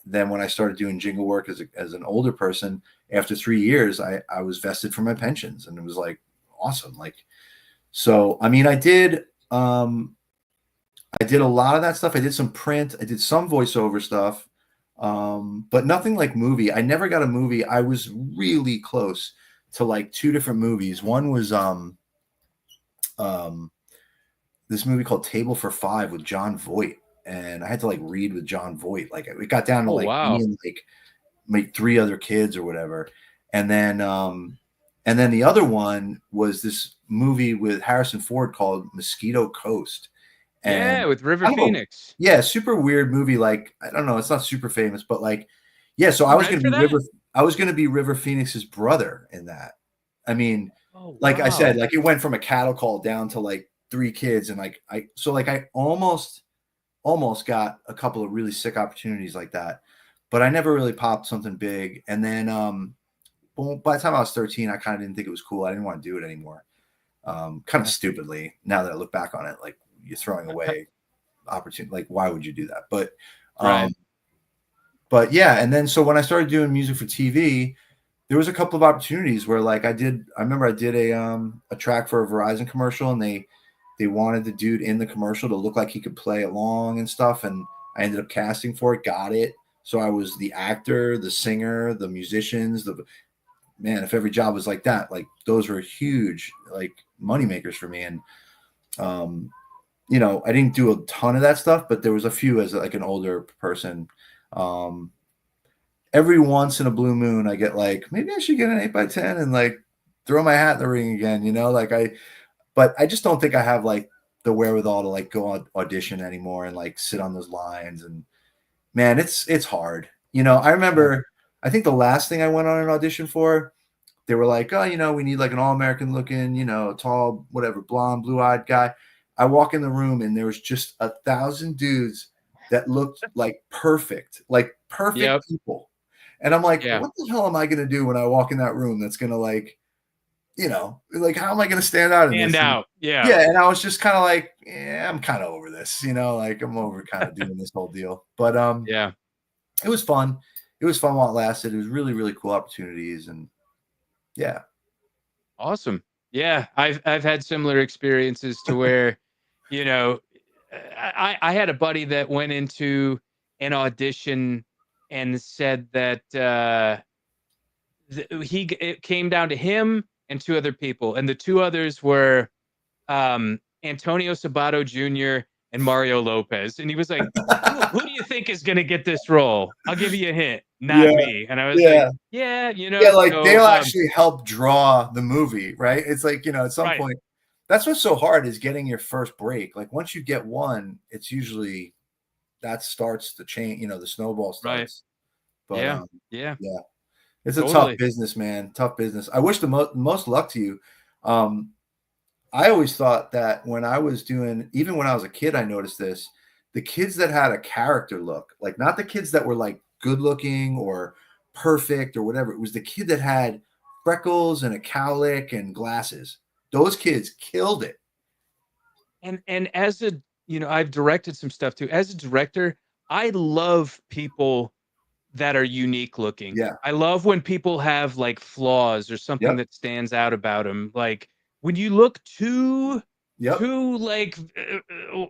then when I started doing jingle work as an older person, after 3 years, I was vested for my pensions, and it was like awesome. Like, so I mean, I did a lot of that stuff. I did some print. I did some voiceover stuff, but nothing like movie. I never got a movie. I was really close to like 2 different movies. One was this movie called Table for Five with John Voight, and I had to like read with John Voight. Like it got down to Oh, like me wow. and like my 3 other kids or whatever, and then the other one was this movie with Harrison Ford called Mosquito Coast. Yeah, And with River I don't know, Phoenix. yeah, super weird movie. Like, I don't know, it's not super famous, but like, yeah. So You read for that? I was gonna be River Phoenix's brother in that. I mean, Oh, like I said, wow. like it went from a cattle call down to like 3 kids, and like I almost got a couple of really sick opportunities like that, but I never really popped something big. And then well, by the time I was 13, I kind of didn't think it was cool. I didn't want to do it anymore. Kind of stupidly, now that I look back on it, like you're throwing away opportunity. Like, why would you do that? Right. But yeah. And then, so when I started doing music for TV, there was a couple of opportunities where like I remember I did a track for a Verizon commercial, and they wanted the dude in the commercial to look like he could play along and stuff. And I ended up casting for it, got it. So I was the actor, the singer, the musicians, man, if every job was like that, like those were huge, like money makers for me. And, I didn't do a ton of that stuff, but there was a few as like an older person. Every once in a blue moon, I get like, maybe I should get an 8x10 and like throw my hat in the ring again, but I just don't think I have like the wherewithal to like go on audition anymore and like sit on those lines. And man, it's hard. I remember, I think the last thing I went on an audition for, they were like, oh, we need like an all-American looking, tall, whatever, blonde, blue-eyed guy. I walk in the room and there was just 1,000 dudes that looked like perfect Yep. people. And I'm like, Yeah. what the hell am I going to do when I walk in that room that's going to like, like, how am I going to stand out in this? Yeah. Yeah. And I was just kind of like, yeah, I'm kind of over this, like I'm over kind of doing this whole deal. But Yeah. it was fun. It was fun while it lasted. It was really, really cool opportunities. And yeah. Awesome. Yeah. I've had similar experiences to where, you know, I had a buddy that went into an audition and said that it came down to him and two other people, and the two others were Antonio Sabato Jr. and Mario Lopez, and he was like, who do you think is going to get this role? I'll give you a hint, not me. And I was like, yeah, Yeah, like so, they'll actually help draw the movie, right? It's like, at some right. point, that's what's so hard is getting your first break. Like once you get one, it's usually that starts the chain, the snowball starts. Right. But yeah. It's a tough business, man. Tough business. I wish the most luck to you. I always thought that when I was even when I was a kid, I noticed this. The kids that had a character look, like not the kids that were like good looking or perfect or whatever. It was the kid that had freckles and a cowlick and glasses. Those kids killed it. And as a, I've directed some stuff too. As a director, I love people that are unique looking. Yeah. I love when people have like flaws or something that stands out about them. Like when you look too like,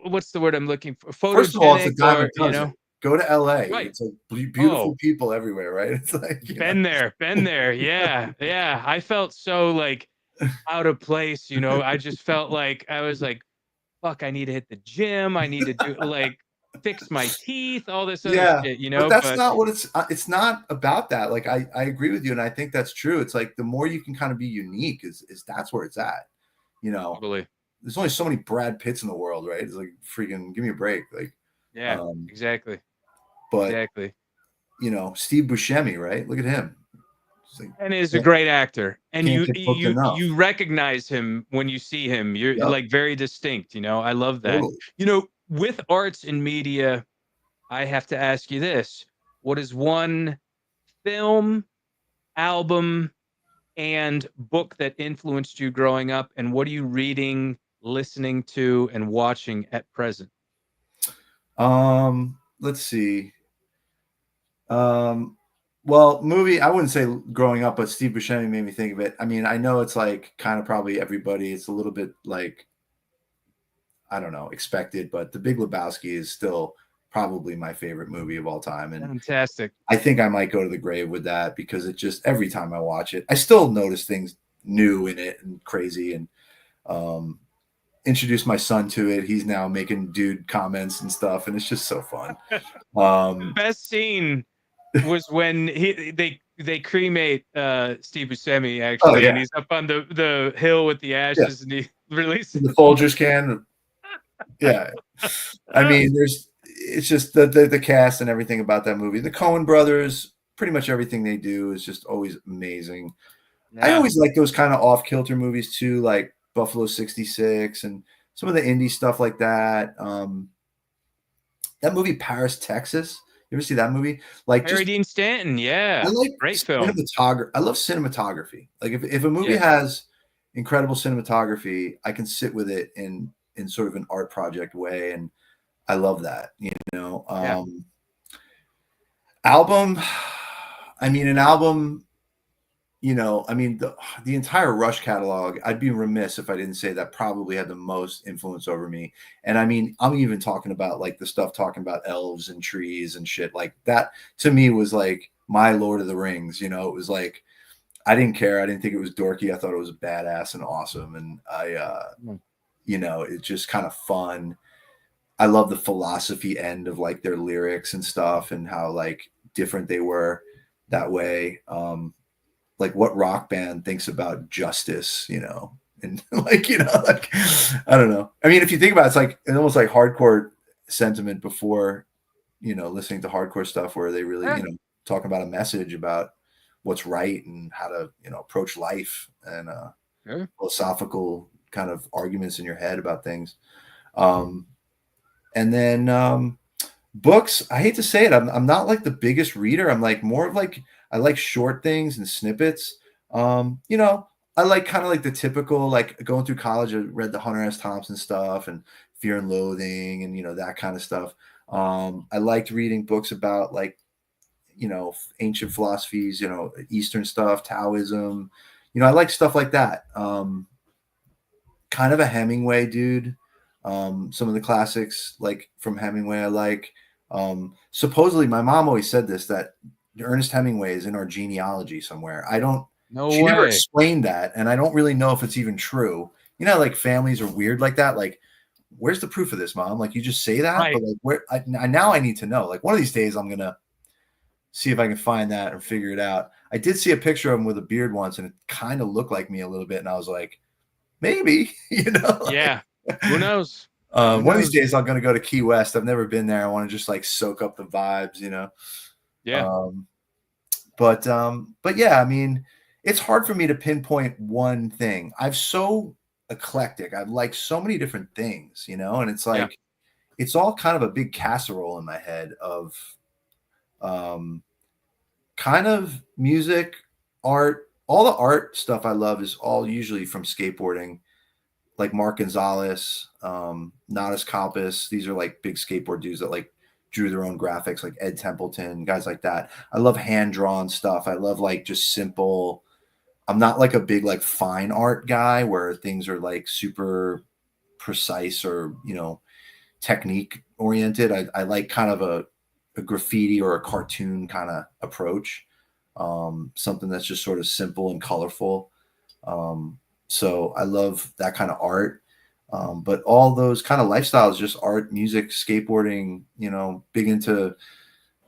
what's the word I'm looking for? Photogenic. First of all, it's a dime a dozen. Go to LA. Right. It's like beautiful people everywhere, right? It's like been there. Yeah. I felt so like out of place, I just felt like I was like, fuck, I need to hit the gym. I need to do like fix my teeth, all this other shit, But that's not what it's not about that. Like I agree with you, and I think that's true. It's like the more you can kind of be unique is that's where it's at. Totally. There's only so many Brad Pitts in the world, right? It's like freaking give me a break. Like exactly. But exactly. Steve Buscemi, right? Look at him. Like, and is a great actor, and you recognize him when you see him. You're like very distinct. I love that. Totally. With arts and media, I have to ask you this: what is one film, album, and book that influenced you growing up, and what are you reading, listening to, and watching at present? Let's see. Well, movie, I wouldn't say growing up, but Steve Buscemi made me think of it. I mean, I know it's like kind of probably everybody, it's a little bit like, I don't know, expected, but The Big Lebowski is still probably my favorite movie of all time. And fantastic. I think I might go to the grave with that because it just, every time I watch it, I still notice things new in it and crazy. And introduced my son to it. He's now making dude comments and stuff, and it's just so fun. The best scene was when they cremate Steve Buscemi actually, and he's up on the hill with the ashes, and he releases the Folgers can. Yeah, I mean, it's just the cast and everything about that movie. The Coen brothers, pretty much everything they do is just always amazing. Yeah. I always like those kind of off kilter movies too, like Buffalo 66 and some of the indie stuff like that. That movie Paris, Texas. You ever see that movie? Like Harry Dean Stanton, yeah. I like great film. I love cinematography. Like if a movie has incredible cinematography, I can sit with it in sort of an art project way, and I love that. Album. I mean, an album. I mean, the entire Rush catalog, I'd be remiss if I didn't say that probably had the most influence over me. And I mean, I'm even talking about like the stuff talking about elves and trees and shit like that. To me was like my Lord of the Rings. It was like, I didn't care. I didn't think it was dorky. I thought it was badass and awesome. And it's just kind of fun. I love the philosophy end of like their lyrics and stuff, and how like different they were that way. Like what rock band thinks about justice, you know, and like, you know, like, I don't know. I mean, if you think about it, it's like it's almost like hardcore sentiment before, you know, listening to hardcore stuff where they really, you know, talk about a message about what's right and how to, you know, approach life, and philosophical kind of arguments in your head about things. And then books, I hate to say it, I'm not like the biggest reader. I'm like more of like, I like short things and snippets. You know, I like kind of like the typical, like going through college, I read the Hunter S. Thompson stuff and Fear and Loathing and, you know, that kind of stuff. I liked reading books about like, you know, ancient philosophies, you know, Eastern stuff, Taoism, you know, I like stuff like that. Kind of a Hemingway dude. Some of the classics like from Hemingway I like. Supposedly my mom always said this, that Ernest Hemingway is in our genealogy somewhere. She never explained that, and I don't really know if it's even true. You know, like families are weird like that. Like, where's the proof of this, Mom? Like, you just say that, Right. but like, now I need to know. Like, one of these days, I'm gonna see if I can find that and figure it out. I did see a picture of him with a beard once, and it kind of looked like me a little bit, and I was like, maybe, you know. Yeah. Who knows? One of these days, I'm gonna go to Key West. I've never been there. I want to just like soak up the vibes, you know. Yeah. But yeah, I mean, it's hard for me to pinpoint one thing. I'm so eclectic. I like so many different things, you know, and it's like it's all kind of a big casserole in my head of kind of music, art. All the art stuff I love is all usually from skateboarding, like Mark Gonzalez, Nadas Kalpis. These are like big skateboard dudes that like drew their own graphics, like Ed Templeton, guys like that. I love hand-drawn stuff. I love like just simple. I'm not like a big like fine art guy where things are like super precise or, you know, technique oriented. I like kind of a graffiti or a cartoon kind of approach. Something that's just sort of simple and colorful. So I love that kind of art. But all those kind of lifestyles, just art, music, skateboarding, you know, big into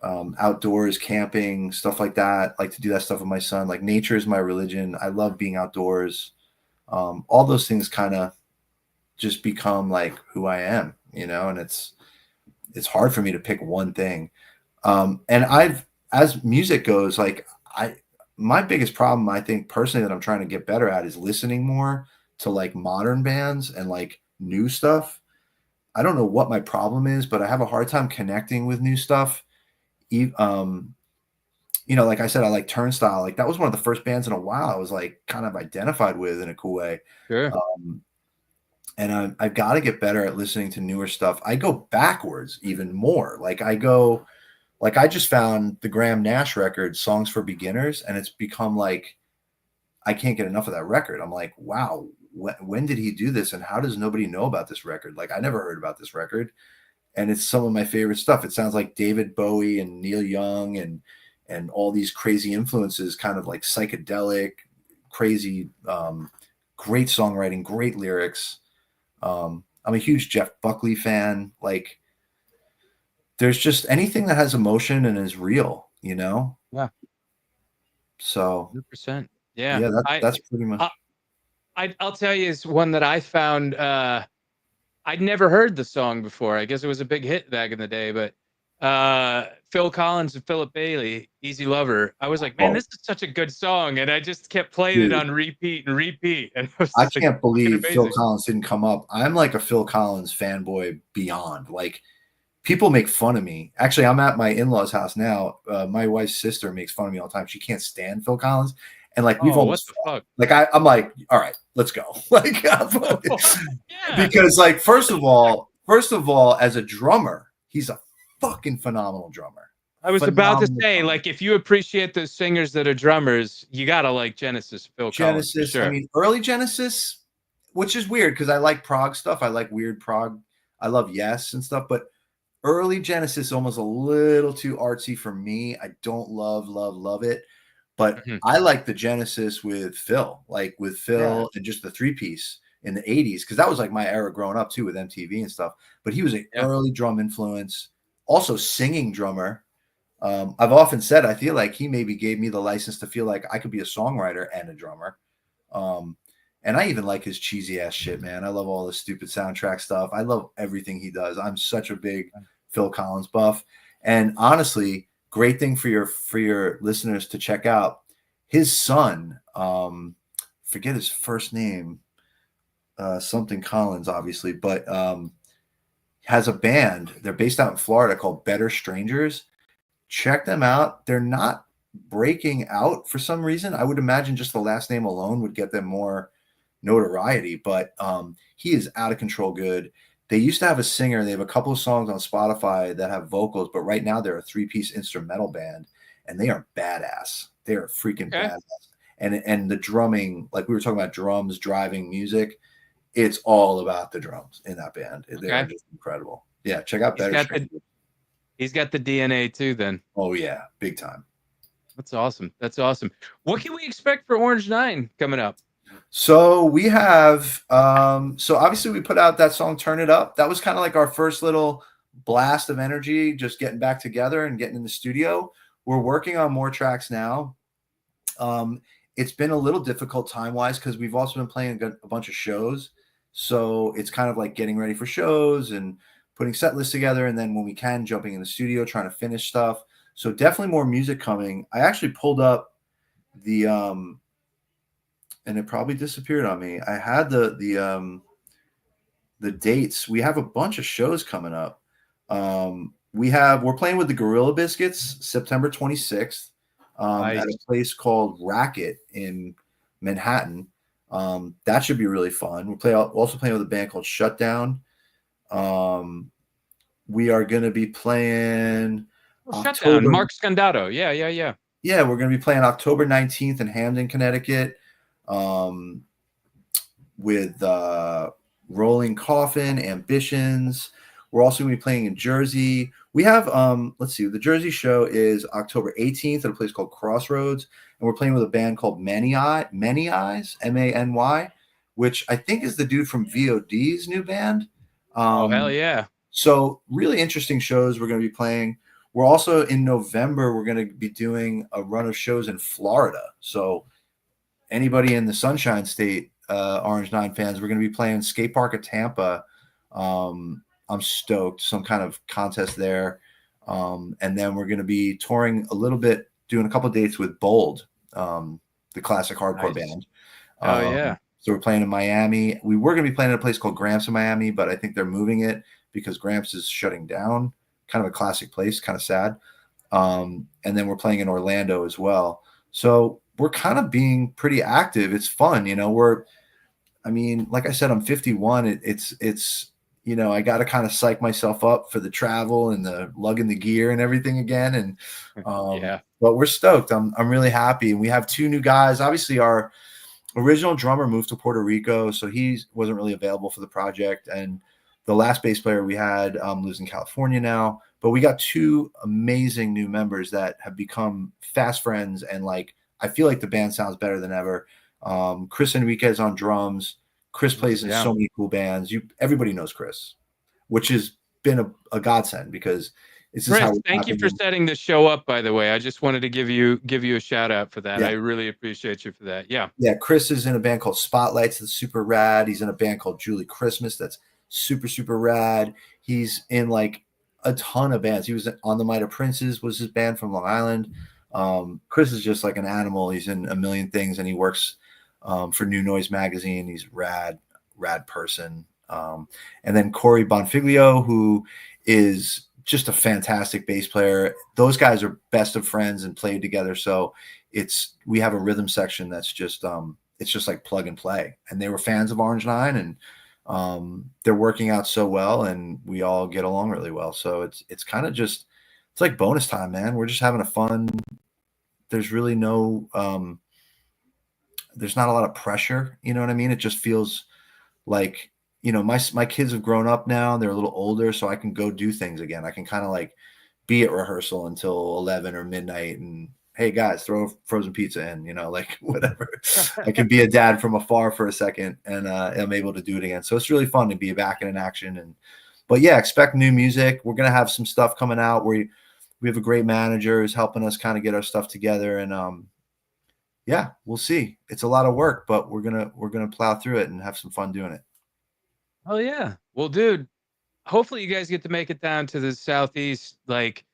outdoors, camping, stuff like that. Like to do that stuff with my son. Like nature is my religion. I love being outdoors. All those things kind of just become like who I am, you know, and it's hard for me to pick one thing. And as music goes, like my biggest problem, I think personally, that I'm trying to get better at is listening more to like modern bands and like new stuff. I don't know what my problem is, but I have a hard time connecting with new stuff. You know, like I said, I like Turnstile. Like that was one of the first bands in a while I was like kind of identified with in a cool way. Sure. And I've got to get better at listening to newer stuff. I go backwards even more. Like I just found the Graham Nash record, Songs for Beginners, and it's become like, I can't get enough of that record. I'm like, wow, when did he do this? And how does nobody know about this record? Like I never heard about this record. And it's some of my favorite stuff. It sounds like David Bowie and Neil Young and all these crazy influences, kind of like psychedelic, crazy, great songwriting, great lyrics. I'm a huge Jeff Buckley fan. Like there's just anything that has emotion and is real, you know? Yeah. So 100%. Yeah. That's pretty much. I'll tell you, is one that I found. I'd never heard the song before. I guess it was a big hit back in the day, but Phil Collins and Philip Bailey, Easy Lover. I was like, man, this is such a good song. And I just kept playing it on repeat and repeat. And I can't believe Phil Collins didn't come up. I'm like a Phil Collins fanboy beyond. Like people make fun of me. Actually, I'm at my in-laws' house now. My wife's sister makes fun of me all the time. She can't stand Phil Collins. And like we've almost what the fuck? Like I'm like, all right, let's go. Like because like first of all, as a drummer, he's a fucking phenomenal drummer. I was about to say, like, if you appreciate those singers that are drummers, you gotta like Genesis, Phil Collins. Genesis, sure. I mean, early Genesis, which is weird because I like prog stuff. I like weird prog. I love Yes and stuff, but early Genesis almost a little too artsy for me. I don't love it. But I like the Genesis with Phil, and just the 3-piece in the 80s, because that was like my era growing up too with MTV and stuff. But he was an early drum influence, also singing drummer. I've often said I feel like he maybe gave me the license to feel like I could be a songwriter and a drummer. And I even like his cheesy ass shit, man. I love all the stupid soundtrack stuff. I love everything he does. I'm such a big Phil Collins buff. And honestly, great thing for your listeners to check out. His son, forget his first name, something Collins, obviously, but has a band. They're based out in Florida called Better Strangers. Check them out. They're not breaking out for some reason. I would imagine just the last name alone would get them more notoriety, but he is out of control good. They used to have a singer. They have a couple of songs on Spotify that have vocals, but right now they're a 3-piece instrumental band, and they are badass. They are freaking badass. And the drumming, like we were talking about drums driving music, it's all about the drums in that band. They're just incredible. Yeah, check out Better. He's got the DNA too then. Oh yeah, big time. That's awesome. That's awesome. What can we expect for Orange 9 coming up? So we have, so obviously we put out that song, Turn It Up. That was kind of like our first little blast of energy, just getting back together and getting in the studio. We're working on more tracks now. It's been a little difficult time-wise because we've also been playing a bunch of shows. So it's kind of like getting ready for shows and putting set lists together. And then when we can, jumping in the studio, trying to finish stuff. So definitely more music coming. I actually pulled up the, and it probably disappeared on me. I had the dates. We have a bunch of shows coming up. We're playing with the Gorilla Biscuits September 26th at a place called Racket in Manhattan. That should be really fun. We're also playing with a band called Shutdown. We are going to be playing Shutdown. Mark Scandato. Yeah. Yeah, we're going to be playing October 19th in Hamden, Connecticut. With Rolling Coffin, Ambitions. We're also going to be playing in Jersey. We have, let's see, the Jersey show is October 18th at a place called Crossroads, and we're playing with a band called Many Eyes, Many, which I think is the dude from VOD's new band. Oh, hell yeah. So really interesting shows we're going to be playing. We're also in November, we're going to be doing a run of shows in Florida. So anybody in the Sunshine State, Orange 9 fans, we're going to be playing Skate Park at Tampa. I'm stoked. Some kind of contest there. And then we're going to be touring a little bit, doing a couple of dates with Bold, the classic hardcore band. Oh, yeah. So we're playing in Miami. We were going to be playing at a place called Gramps in Miami, but I think they're moving it because Gramps is shutting down. Kind of a classic place, kind of sad. And then we're playing in Orlando as well. So we're kind of being pretty active. It's fun, you know. Like I said, I'm 51. It's you know, I got to kind of psych myself up for the travel and the lugging the gear and everything again. And but we're stoked. I'm really happy. And we have 2 new guys. Obviously, our original drummer moved to Puerto Rico, so he wasn't really available for the project. And the last bass player we had lives in California now. But we got 2 amazing new members that have become fast friends, and like I feel like the band sounds better than ever. Chris Enriquez on drums. Chris plays in so many cool bands. Everybody knows Chris, which has been a godsend because it's just Chris, thank you for setting this show up, by the way. I just wanted to give you a shout out for that. Yeah. I really appreciate you for that. Yeah. Chris is in a band called Spotlights that's super rad. He's in a band called Julie Christmas that's super, super rad. He's in like a ton of bands. He was on the Might of Princes, was his band from Long Island. Chris is just like an animal. He's in a million things, and he works for New Noise magazine. He's rad person. And then Corey Bonfiglio, who is just a fantastic bass player. Those guys are best of friends and played together. So we have a rhythm section that's just it's just like plug and play. And they were fans of Orange 9, and they're working out so well, and we all get along really well. So it's kind of just, it's like bonus time, man. We're just having a fun. There's really no there's not a lot of pressure, you know what I mean? It just feels like, you know, my kids have grown up now, they're a little older, so I can go do things again. I can kind of like be at rehearsal until 11 or midnight and hey guys, throw frozen pizza in, like whatever. I can be a dad from afar for a second, and I'm able to do it again. So it's really fun to be back in action. But yeah, expect new music. We're gonna have some stuff coming out where we have a great manager who's helping us kind of get our stuff together, and yeah, we'll see. It's a lot of work, but we're gonna plow through it and have some fun doing it. Oh yeah. Well, dude, hopefully you guys get to make it down to the Southeast, like,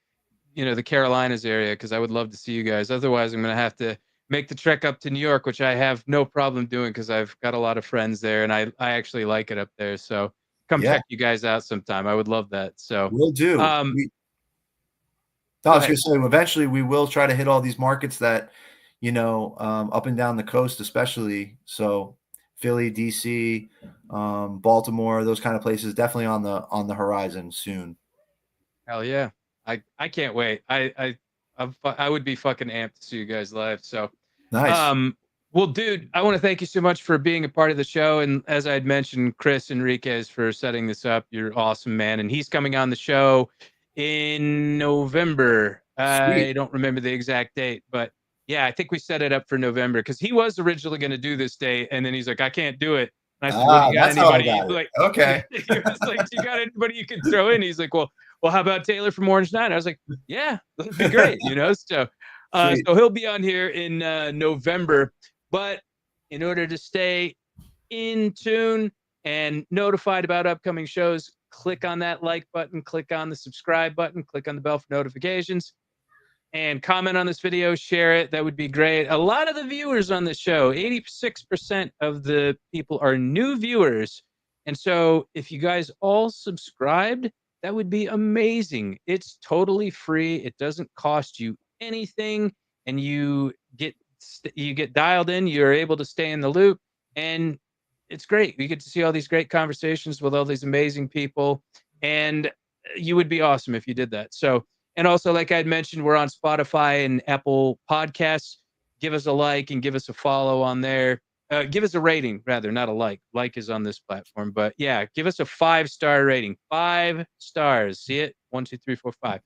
the Carolinas area, because I would love to see you guys. Otherwise, I'm going to have to make the trek up to New York, which I have no problem doing because I've got a lot of friends there, and I actually like it up there. So come check you guys out sometime. I would love that. So we'll do. I was going to say, eventually we will try to hit all these markets that, up and down the coast, especially. So Philly, DC, Baltimore, those kind of places, definitely on the horizon soon. Hell yeah. I can't wait. I would be fucking amped to see you guys live. So nice. Well, dude, I want to thank you so much for being a part of the show. And as I had mentioned, Chris Enriquez for setting this up. You're awesome, man. And he's coming on the show in November. Sweet. I don't remember the exact date, but yeah, I think we set it up for November because he was originally going to do this date, and then he's like, I can't do it. And I said, well, you got anybody? Like, okay. He was like, you got anybody you can throw in? He's like, well, how about Taylor from Orange 9? I was like, yeah, that'd be great, So, so he'll be on here in November. But in order to stay in tune and notified about upcoming shows, click on that like button, click on the subscribe button, click on the bell for notifications, and comment on this video, share it. That would be great. A lot of the viewers on the show, 86% of the people are new viewers. And so if you guys all subscribed, that would be amazing. It's totally free. It doesn't cost you anything. And you get dialed in. You're able to stay in the loop. And it's great. You get to see all these great conversations with all these amazing people. And you would be awesome if you did that. So, and also, like I'd mentioned, we're on Spotify and Apple Podcasts. Give us a like and give us a follow on there. Give us a rating, rather, not a like. Like is on this platform. But yeah, give us a 5-star rating. 5 stars. See it? 1, 2, 3, 4, 5.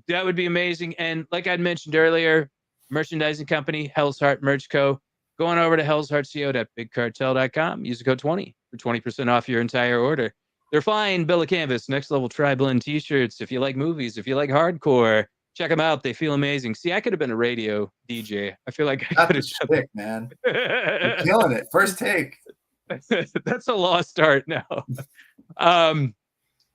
That would be amazing. And like I'd mentioned earlier, merchandising company, Hell's Heart Merch Co. Going over to hellsheartco.bigcartel.com. Use the code 20 for 20% off your entire order. They're fine. Bill of Canvas, next level tri-blend t-shirts. If you like movies, if you like hardcore, check them out. They feel amazing. See, I could have been a radio DJ. I feel like I could have done it, man. You're killing it. First take. That's a lost art now.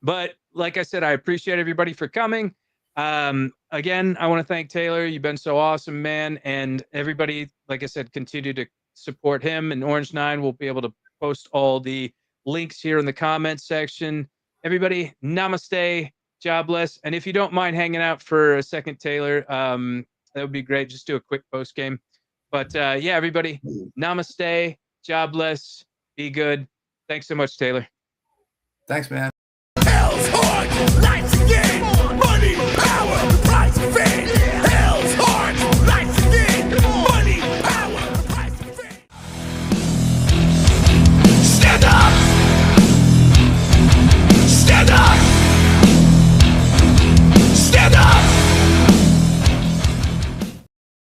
But like I said, I appreciate everybody for coming. Again, I want to thank Taylor. You've been so awesome, man. And everybody, like I said, continue to support him. And Orange 9 will be able to post all the links here in the comments section. Everybody, namaste, jobless. And if you don't mind hanging out for a second, Taylor, that would be great. Just do a quick post game. But yeah, everybody, namaste, jobless, be good. Thanks so much, Taylor. Thanks, man. Hell's Heart, life's a game.